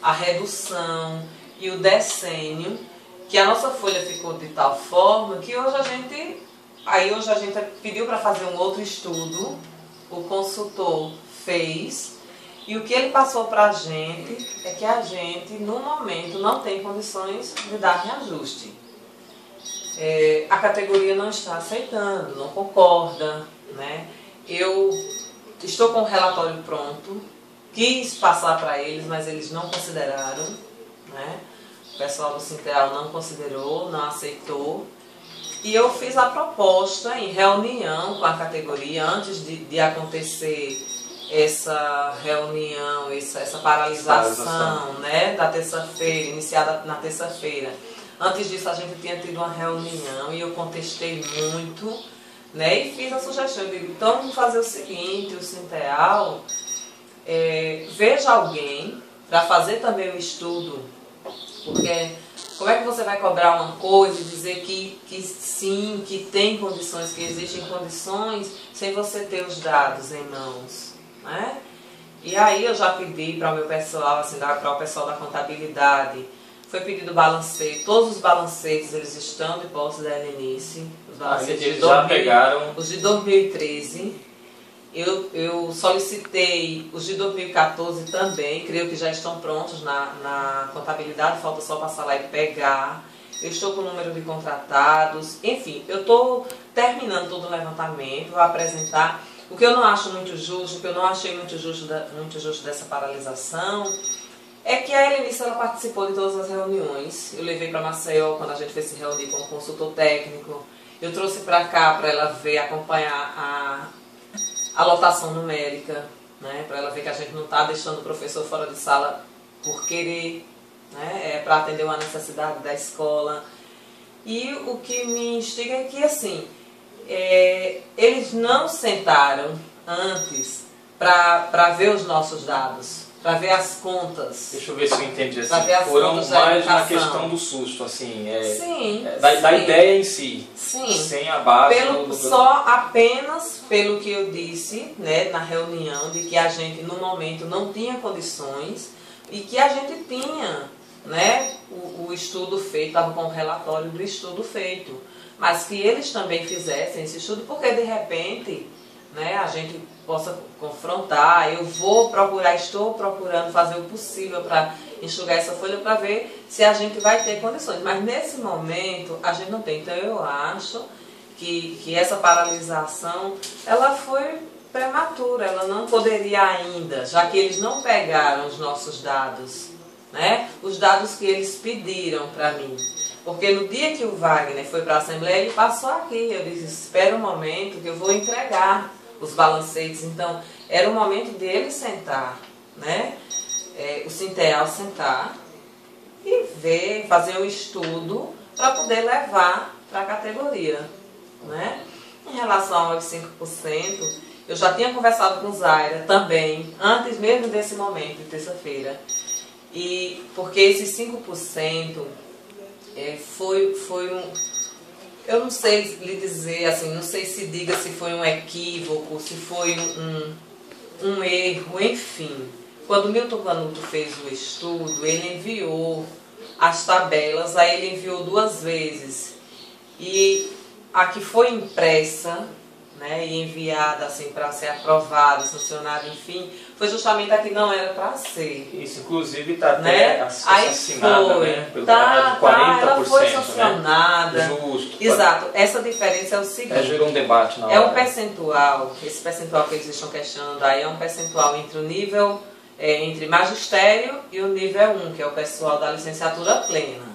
a redução e o decênio, que a nossa folha ficou de tal forma que hoje a gente pediu para fazer um outro estudo, o consultor fez. E o que ele passou para a gente é que a gente, no momento, não tem condições de dar reajuste. A categoria não está aceitando, não concorda. Né? Eu estou com o relatório pronto, quis passar para eles, mas eles não consideraram. Né? O pessoal do Sinteal não considerou, não aceitou. E eu fiz a proposta em reunião com a categoria, antes de acontecer essa reunião, essa paralisação, né, da terça-feira, iniciada na terça-feira. Antes disso a gente tinha tido uma reunião e eu contestei muito, né, e fiz a sugestão, eu digo, então vamos fazer o seguinte, o Sinteal, veja alguém para fazer também o estudo, porque como é que você vai cobrar uma coisa e dizer que sim, que tem condições, que existem condições, sem você ter os dados em mãos? Né? E aí eu já pedi para o meu pessoal, assim, para o pessoal da contabilidade, foi pedido balanceio, todos os balancetes eles estão de posse da Helenice, os balancetes eles já pegaram os de 2013, eu solicitei os de 2014 também, creio que já estão prontos na contabilidade, falta só passar lá e pegar. Eu estou com o número de contratados, enfim, eu estou terminando todo o levantamento, vou apresentar. O que eu não acho muito justo, o que eu não achei muito justo dessa paralisação, é que a Helenice ela participou de todas as reuniões. Eu levei para Maceió quando a gente foi se reunir com o consultor técnico. Eu trouxe para cá para ela ver, acompanhar a lotação numérica, né? Para ela ver que a gente não está deixando o professor fora de sala por querer. né? Para atender uma necessidade da escola. E o que me instiga é que, assim, eles não sentaram antes para ver os nossos dados, para ver as contas. Deixa eu ver se eu entendi assim. Foram mais na questão do susto, assim, sim, da ideia em si. Sim. Sem a base Só apenas pelo que eu disse, né, na reunião, de que a gente no momento não tinha condições e que a gente tinha, né, o estudo feito, estava com o relatório do estudo feito, mas que eles também fizessem esse estudo, porque de repente, né, a gente possa confrontar, eu estou procurando fazer o possível para enxugar essa folha para ver se a gente vai ter condições, mas nesse momento a gente não tem. Então eu acho que essa paralisação, ela foi prematura, ela não poderia ainda, já que eles não pegaram os nossos dados, né, os dados que eles pediram para mim. Porque no dia que o Wagner foi para a Assembleia, ele passou aqui, eu disse, espera um momento que eu vou entregar os balancetes. Então, era o momento dele sentar, né? O Sinteal sentar e ver, fazer o estudo para poder levar para a categoria, né? Em relação aos 5%, eu já tinha conversado com o Zaira também, antes mesmo desse momento, de terça-feira. E porque esses 5% foi um... Eu não sei lhe dizer, assim, não sei se diga se foi um equívoco, se foi um erro, enfim. Quando o Milton Canuto fez o estudo, ele enviou as tabelas, aí ele enviou 2 vezes. E a que foi impressa, né, e enviada assim, para ser aprovada, sancionada, enfim, foi justamente a que não era para ser. Isso, inclusive está até, né, assassinada, né? Pelo 40%, ela foi sancionada. Né? Justo. Exato. Essa diferença é o seguinte. Gerou um debate na hora. É um percentual, esse percentual que eles estão questionando aí é um percentual entre o nível, entre magistério e o nível 1, que é o pessoal da licenciatura plena,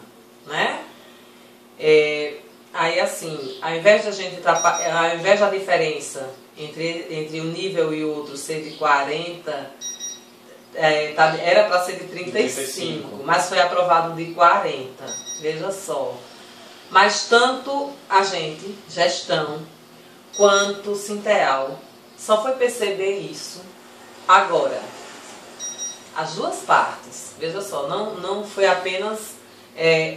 né? Aí assim, ao invés da diferença entre um nível e outro ser de 40, era para ser de 35, mas foi aprovado de 40, veja só. Mas tanto a gente, gestão, quanto o Sinteal, só foi perceber isso agora. As duas partes, veja só, não foi apenas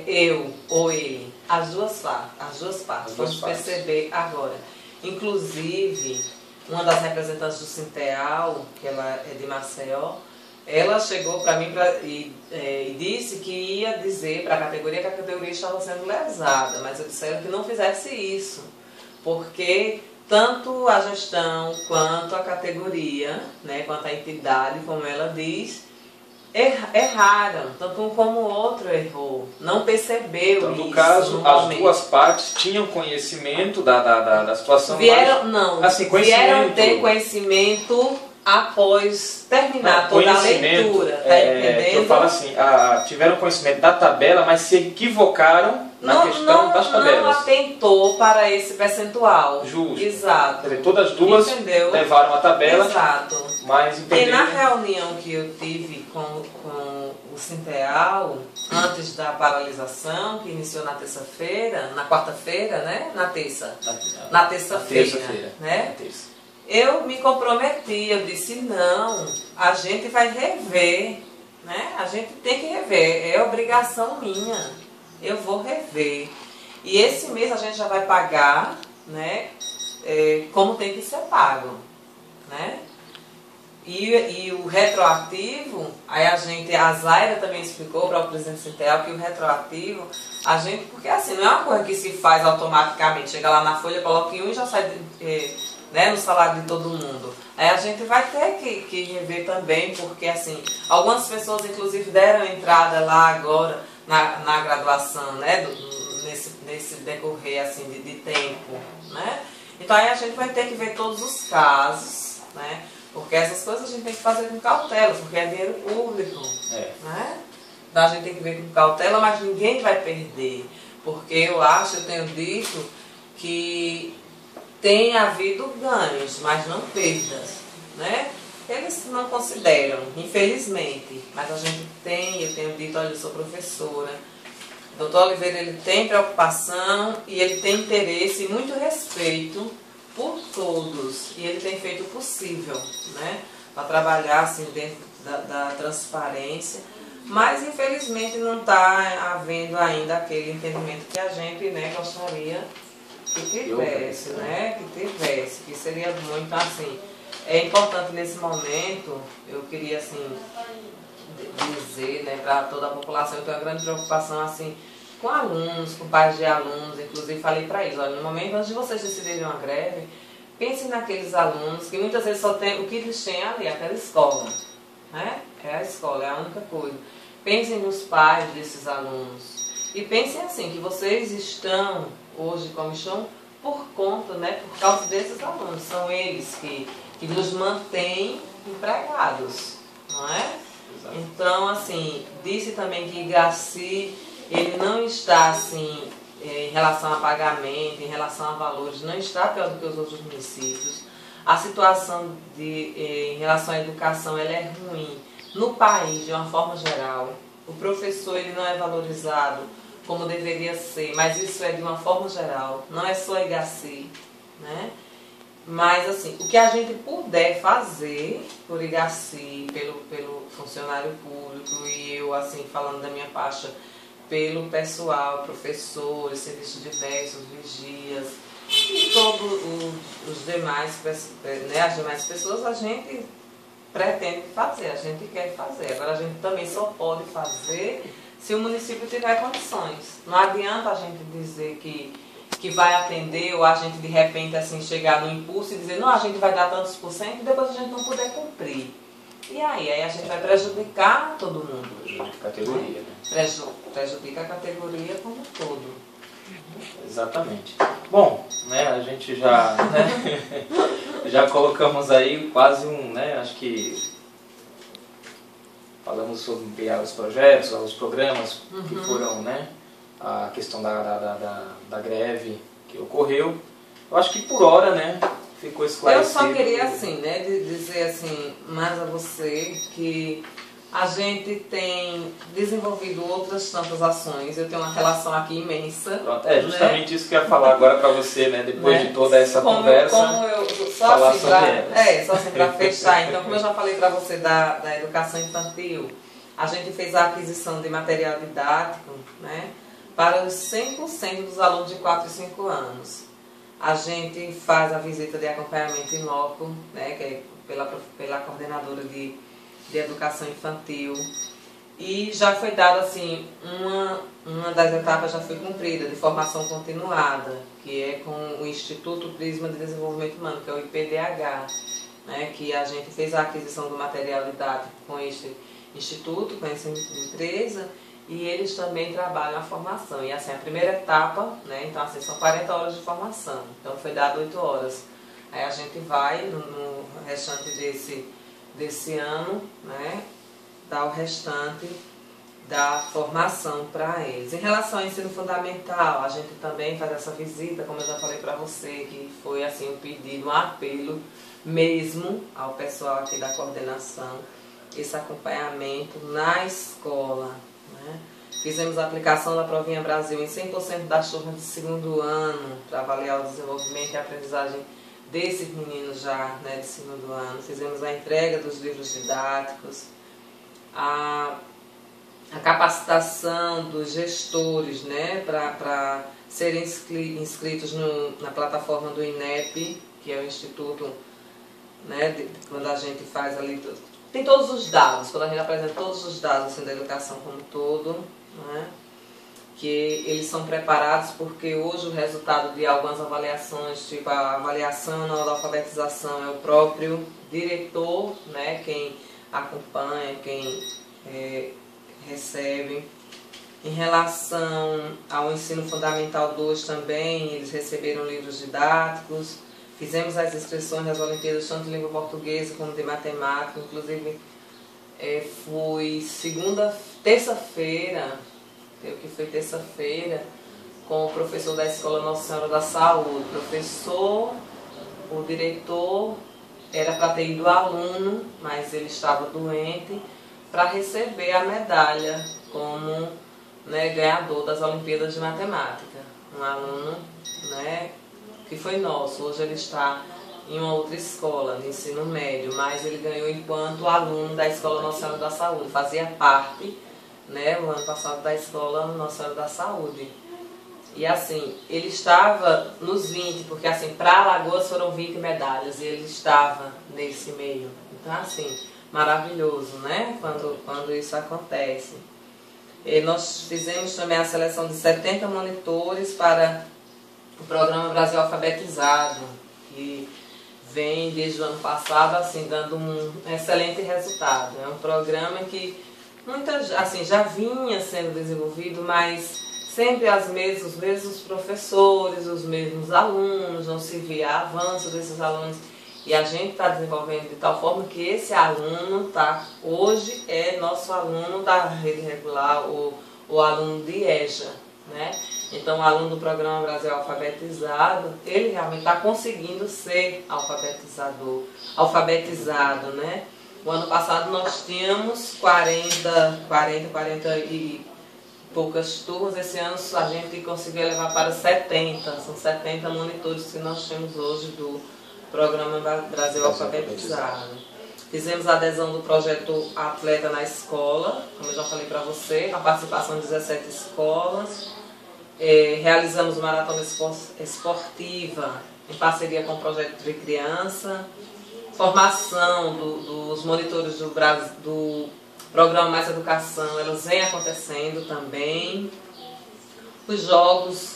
eu ou ele, as duas partes, vamos perceber agora. Inclusive, uma das representantes do Sinteal, que ela é de Maceió, ela chegou para mim e disse que ia dizer para a categoria que a categoria estava sendo lesada, mas eu disseram que não fizesse isso, porque tanto a gestão quanto a categoria, né, quanto a entidade, como ela diz, erraram, tanto um como o outro errou, não percebeu então, isso. No caso, as duas partes tinham conhecimento da situação. Vieram ter conhecimento após terminar toda a leitura, tá entendendo? Eu falo assim, tiveram conhecimento da tabela, mas se equivocaram na questão das tabelas. Não atentou para esse percentual. Justo. Exato. Quer dizer, todas as duas levaram a tabela. Exato. Mas e na reunião que eu tive com o Sinteal, antes da paralisação, que iniciou na terça-feira, na quarta-feira, né? Na terça-feira, né? Eu me comprometi, eu disse, não, a gente vai rever, né? A gente tem que rever, é obrigação minha, eu vou rever. E esse mês a gente já vai pagar, né? Como tem que ser pago, né? E o retroativo, aí a Zaira também explicou para o presidente Sinteal que o retroativo, porque assim, não é uma coisa que se faz automaticamente, chega lá na folha, coloca em um e já sai no salário de todo mundo. Aí a gente vai ter que rever também, porque assim, algumas pessoas inclusive deram entrada lá agora na graduação, né, nesse decorrer assim, de tempo, né? Então aí a gente vai ter que ver todos os casos, né? Porque essas coisas a gente tem que fazer com cautela, porque é dinheiro público, né? Então a gente tem que ver com cautela, mas ninguém vai perder, porque eu tenho dito que tem havido ganhos, mas não perdas, né? eles não consideram, infelizmente, mas a gente tem, eu tenho dito, olha, eu sou professora, o doutor Oliveira, ele tem preocupação e ele tem interesse e muito respeito por todos, e ele tem feito o possível, né, para trabalhar assim dentro da transparência, mas infelizmente não está havendo ainda aquele entendimento que a gente, né, gostaria que tivesse, né, que seria muito assim. É importante nesse momento, eu queria assim dizer, né, para toda a população, eu tenho uma grande preocupação assim com alunos, com pais de alunos, inclusive falei para eles, olha, no momento antes de vocês decidirem uma greve, pensem naqueles alunos que muitas vezes só tem, o que eles têm ali, aquela escola, né? É a escola, é a única coisa. Pensem nos pais desses alunos e pensem assim, que vocês estão hoje como estão por conta, né, por causa desses alunos, são eles que nos mantêm empregados, não é? Exato. Então, assim, disse também que Igaci, ele não está assim, em relação a pagamento, em relação a valores, não está pior do que os outros municípios. A situação em relação à educação, ela é ruim no país, de uma forma geral. O professor, ele não é valorizado como deveria ser, mas isso é de uma forma geral, não é só Igaci, né? Mas, assim, o que a gente puder fazer por Igaci, pelo funcionário público, e eu, assim, falando da minha pasta, pelo pessoal, professores, serviços diversos, vigias, e todos os demais, né, as demais pessoas, a gente pretende fazer, a gente quer fazer. Agora, a gente também só pode fazer se o município tiver condições. Não adianta a gente dizer que vai atender, ou a gente de repente assim chegar no impulso e dizer, não, a gente vai dar tantos por cento e depois a gente não puder cumprir. E aí a gente vai prejudicar todo mundo. Prejudica a categoria, né? Prejudica a categoria como um todo. Exatamente. Bom, né, a gente já, né, já colocamos aí quase né, acho que falamos sobre os projetos, os programas que foram, né, a questão da greve que ocorreu. Eu acho que por hora, né, ficou esclarecido. Eu só queria assim, né, dizer assim, mais a você que a gente tem desenvolvido outras tantas ações. Eu tenho uma relação aqui imensa. É justamente, né, isso que eu ia falar agora para você, né, depois, né, de toda essa conversa. Como eu só falar assim, sobre elas. Só assim para fechar. Então, como eu já falei para você da educação infantil, a gente fez a aquisição de material didático, né, para os 100% dos alunos de 4 e 5 anos. A gente faz a visita de acompanhamento in loco, né, que é pela coordenadora de educação infantil. E já foi dada, assim, uma das etapas já foi cumprida, de formação continuada, que é com o Instituto Prisma de Desenvolvimento Humano, que é o IPDH, né, que a gente fez a aquisição do material didático com este instituto, com essa empresa, e eles também trabalham a formação. E assim, a primeira etapa, né, então assim, são 40 horas de formação, então foi dado 8 horas. Aí a gente vai, no restante desse ano, né, dar o restante da formação para eles. Em relação ao ensino fundamental, a gente também faz essa visita, como eu já falei para você, que foi assim um pedido, um apelo mesmo ao pessoal aqui da coordenação, esse acompanhamento na escola, né? Fizemos a aplicação da Provinha Brasil em 100% das turmas de segundo ano, para avaliar o desenvolvimento e a aprendizagem desses meninos já, né, de segundo ano. Fizemos a entrega dos livros didáticos, a capacitação dos gestores, né, para serem inscritos na plataforma do INEP, que é o Instituto, né, quando a gente faz ali, tem todos os dados, quando a gente apresenta todos os dados assim, da educação como um todo, né, que eles são preparados porque hoje o resultado de algumas avaliações, tipo a avaliação na alfabetização, é o próprio diretor, né, quem acompanha, quem recebe. Em relação ao ensino fundamental 2 também, eles receberam livros didáticos. Fizemos as inscrições das Olimpíadas tanto de língua portuguesa como de matemática. Inclusive, foi terça-feira, com o professor da Escola Nossa Senhora da Saúde. O professor, o diretor era para ter ido aluno, mas ele estava doente, para receber a medalha como, né, ganhador das Olimpíadas de Matemática. Um aluno, né, que foi nosso. Hoje ele está em uma outra escola de ensino médio, mas ele ganhou enquanto aluno da Escola Nossa Senhora da Saúde. Fazia parte, né, o ano passado, da Escola Nossa Senhora da Saúde. E assim, ele estava nos 20, porque assim, para Alagoas foram 20 medalhas e ele estava nesse meio. Então assim, maravilhoso, né, quando isso acontece. E nós fizemos também a seleção de 70 monitores para o programa Brasil Alfabetizado, que vem desde o ano passado assim, dando um excelente resultado. É um programa que assim, já vinha sendo desenvolvido, mas sempre os mesmos professores, os mesmos alunos, não se via avanço desses alunos. E a gente está desenvolvendo de tal forma que esse aluno hoje é nosso aluno da rede regular, o aluno de EJA, né? Então, o aluno do programa Brasil Alfabetizado, ele realmente está conseguindo ser alfabetizado, né? O ano passado nós tínhamos 40 e poucas turmas. Esse ano a gente conseguiu levar para 70. São 70 monitores que nós temos hoje do programa Brasil Alfabetizado. Fizemos a adesão do projeto Atleta na Escola, como eu já falei para você, a participação de 17 escolas. Realizamos maratona esportiva em parceria com o projeto de criança. Formação dos monitores do programa Mais Educação, elas vêm acontecendo também. Os jogos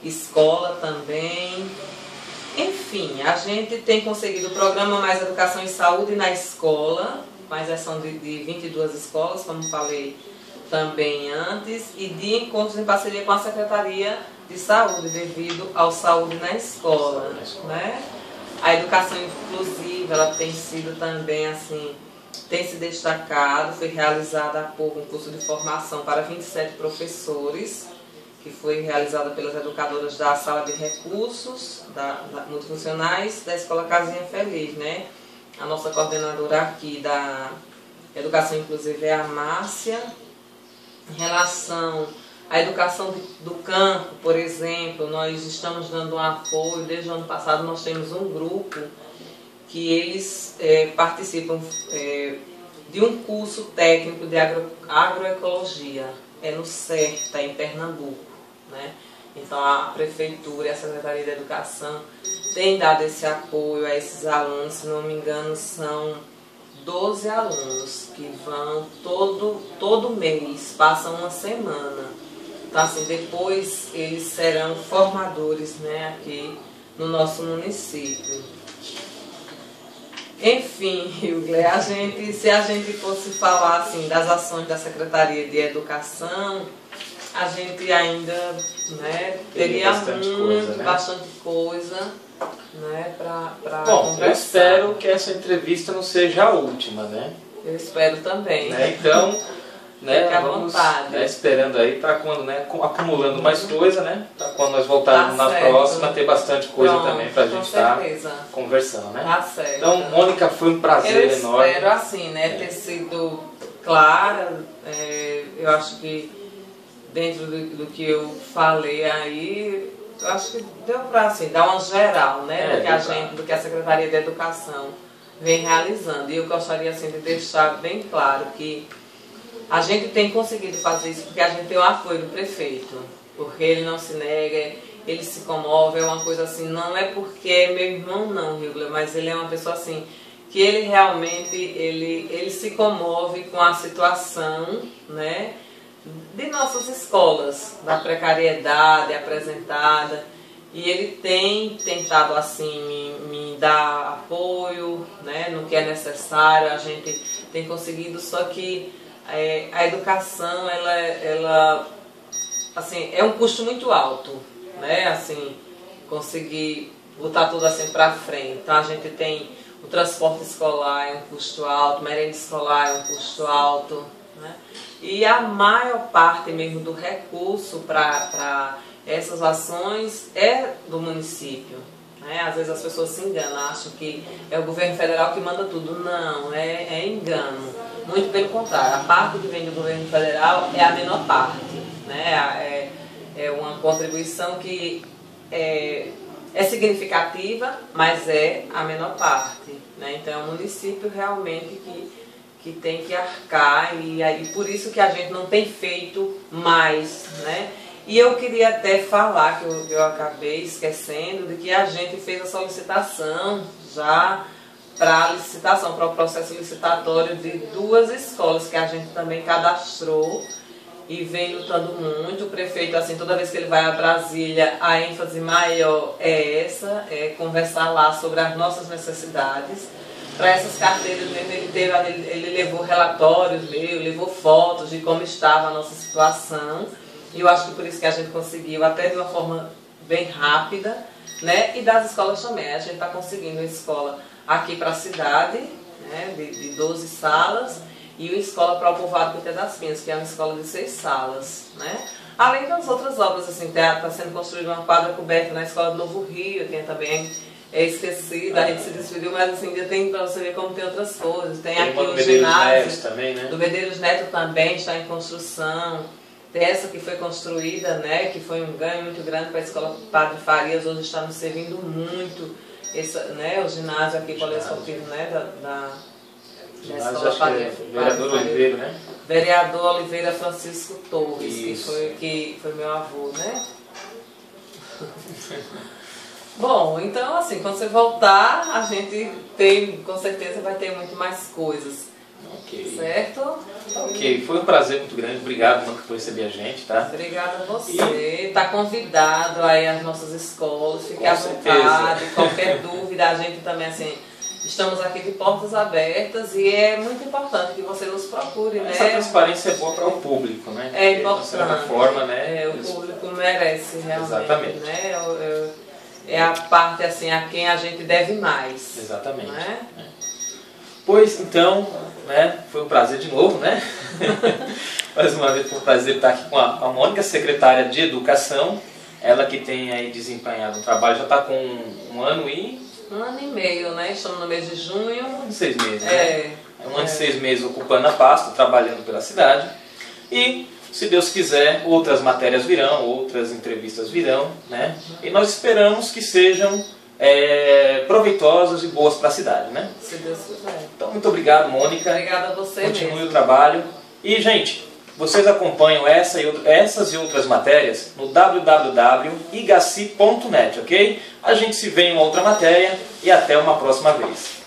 escola também. Enfim, a gente tem conseguido o programa Mais Educação e Saúde na Escola, com a exceção de 22 escolas, como falei também antes, e de encontros em parceria com a Secretaria de Saúde, devido ao Saúde na Escola, né? A educação inclusiva, ela tem sido também assim, tem se destacado. Foi realizada há pouco um curso de formação para 27 professores, que foi realizada pelas educadoras da Sala de Recursos Multifuncionais da Escola Casinha Feliz, né? A nossa coordenadora aqui da Educação Inclusiva é a Márcia. Em relação à educação do campo, por exemplo, nós estamos dando um apoio. Desde o ano passado nós temos um grupo que eles participam de um curso técnico de agroecologia, no CERTA, em Pernambuco, né? Então a Prefeitura e a Secretaria de Educação têm dado esse apoio a esses alunos. Se não me engano, são 12 alunos que vão todo mês, passam uma semana. Então assim, depois eles serão formadores, né, aqui no nosso município. Enfim, Hilgler, se a gente fosse falar assim, das ações da Secretaria de Educação, a gente ainda, né, teria bastante coisa, né, para Bom, eu espero que essa entrevista não seja a última, né? Eu espero também. Né? Então, né, fique à vamos, vontade. né, esperando aí para quando, né, acumulando mais coisa, né? Para quando nós voltarmos na próxima ter bastante coisa também para a gente estar conversando, né? Tá certo. Então, Mônica, foi um prazer enorme. Eu espero assim, né, ter sido clara. Eu acho que dentro do que eu falei aí, eu acho que deu para assim, dar uma geral, né, do que a Secretaria de Educação vem realizando. E eu gostaria assim, de deixar bem claro que a gente tem conseguido fazer isso porque a gente tem o apoio do prefeito, porque ele não se nega, ele se comove. É uma coisa assim, não é porque é meu irmão não, Hilgler, mas ele é uma pessoa assim, que ele realmente, ele se comove com a situação, né, de nossas escolas, da precariedade apresentada, e ele tem tentado assim me dar apoio, né, no que é necessário. A gente tem conseguido, só que a educação ela assim, é um custo muito alto, né, assim, conseguir botar tudo assim para frente. Então a gente tem o transporte escolar, é um custo alto, merenda escolar é um custo alto, né? E a maior parte mesmo do recurso para essas ações é do município, né? Às vezes as pessoas se enganam, acham que é o governo federal que manda tudo. Não, é engano. Muito pelo contrário, a parte que vem do governo federal é a menor parte, né? É uma contribuição que é significativa, mas é a menor parte, né? Então é um município realmente que tem que arcar, e aí por isso que a gente não tem feito mais, né? E eu queria até falar, que eu acabei esquecendo, de que a gente fez a solicitação já para a licitação, para o processo licitatório de 2 escolas que a gente também cadastrou e vem lutando muito. O prefeito, assim, toda vez que ele vai a Brasília, a ênfase maior é essa, é conversar lá sobre as nossas necessidades. Para essas carteiras mesmo, ele levou relatórios meus, levou fotos de como estava a nossa situação. E eu acho que por isso que a gente conseguiu, até de uma forma bem rápida, né? E das escolas também. A gente está conseguindo uma escola aqui para a cidade, né? de 12 salas, e uma escola para o povoado Cuité das Pinhas, que é uma escola de 6 salas, né? Além das outras obras, assim, está sendo construída uma quadra coberta na Escola do Novo Rio, tem também esquecida, a gente se despediu, mas assim, ainda tem para você ver como tem outras coisas. Tem aqui o ginásio também, né? do Medeiros Neto, também está em construção. Tem essa que foi construída, né, que foi um ganho muito grande para a Escola Padre Farias, hoje está nos servindo muito, né, o ginásio aqui poliesportivo, né, da Escola Padre Farias. Vereador Oliveira, né? Vereador Oliveira Francisco Torres, Isso. que foi meu avô, né? Bom, então assim, quando você voltar, a gente tem, com certeza vai ter muito mais coisas. Ok. Certo? Ok, foi um prazer muito grande. Obrigado, Mônica, por receber a gente, tá? Obrigada a você. Está convidado aí às nossas escolas, fique à certeza. vontade. Qualquer dúvida, a gente também, assim, estamos aqui de portas abertas e é muito importante que você nos procure, né? Essa transparência é boa para o público, né? É importante. De certa forma, né? O público merece realmente. Exatamente. Né? É a parte, assim, a quem a gente deve mais. Exatamente. Né? Pois então, né, foi um prazer de novo, né? Mais uma vez foi um prazer estar aqui com a Mônica, secretária de Educação. Ela que tem aí desempenhado um trabalho, já está com 1 ano e... 1 ano e meio, né? Estamos no mês de junho. 1 ano e 6 meses, né? É 1 ano e 6 meses ocupando a pasta, trabalhando pela cidade. E, se Deus quiser, outras matérias virão, outras entrevistas virão, né? E nós esperamos que sejam proveitosas e boas para a cidade, né? Se Deus quiser. Então, muito obrigado, Mônica. Obrigada a você. Continue mesmo. o trabalho. E, gente, vocês acompanham essas e outras matérias no www.igaci.net, ok? A gente se vê em uma outra matéria e até uma próxima vez.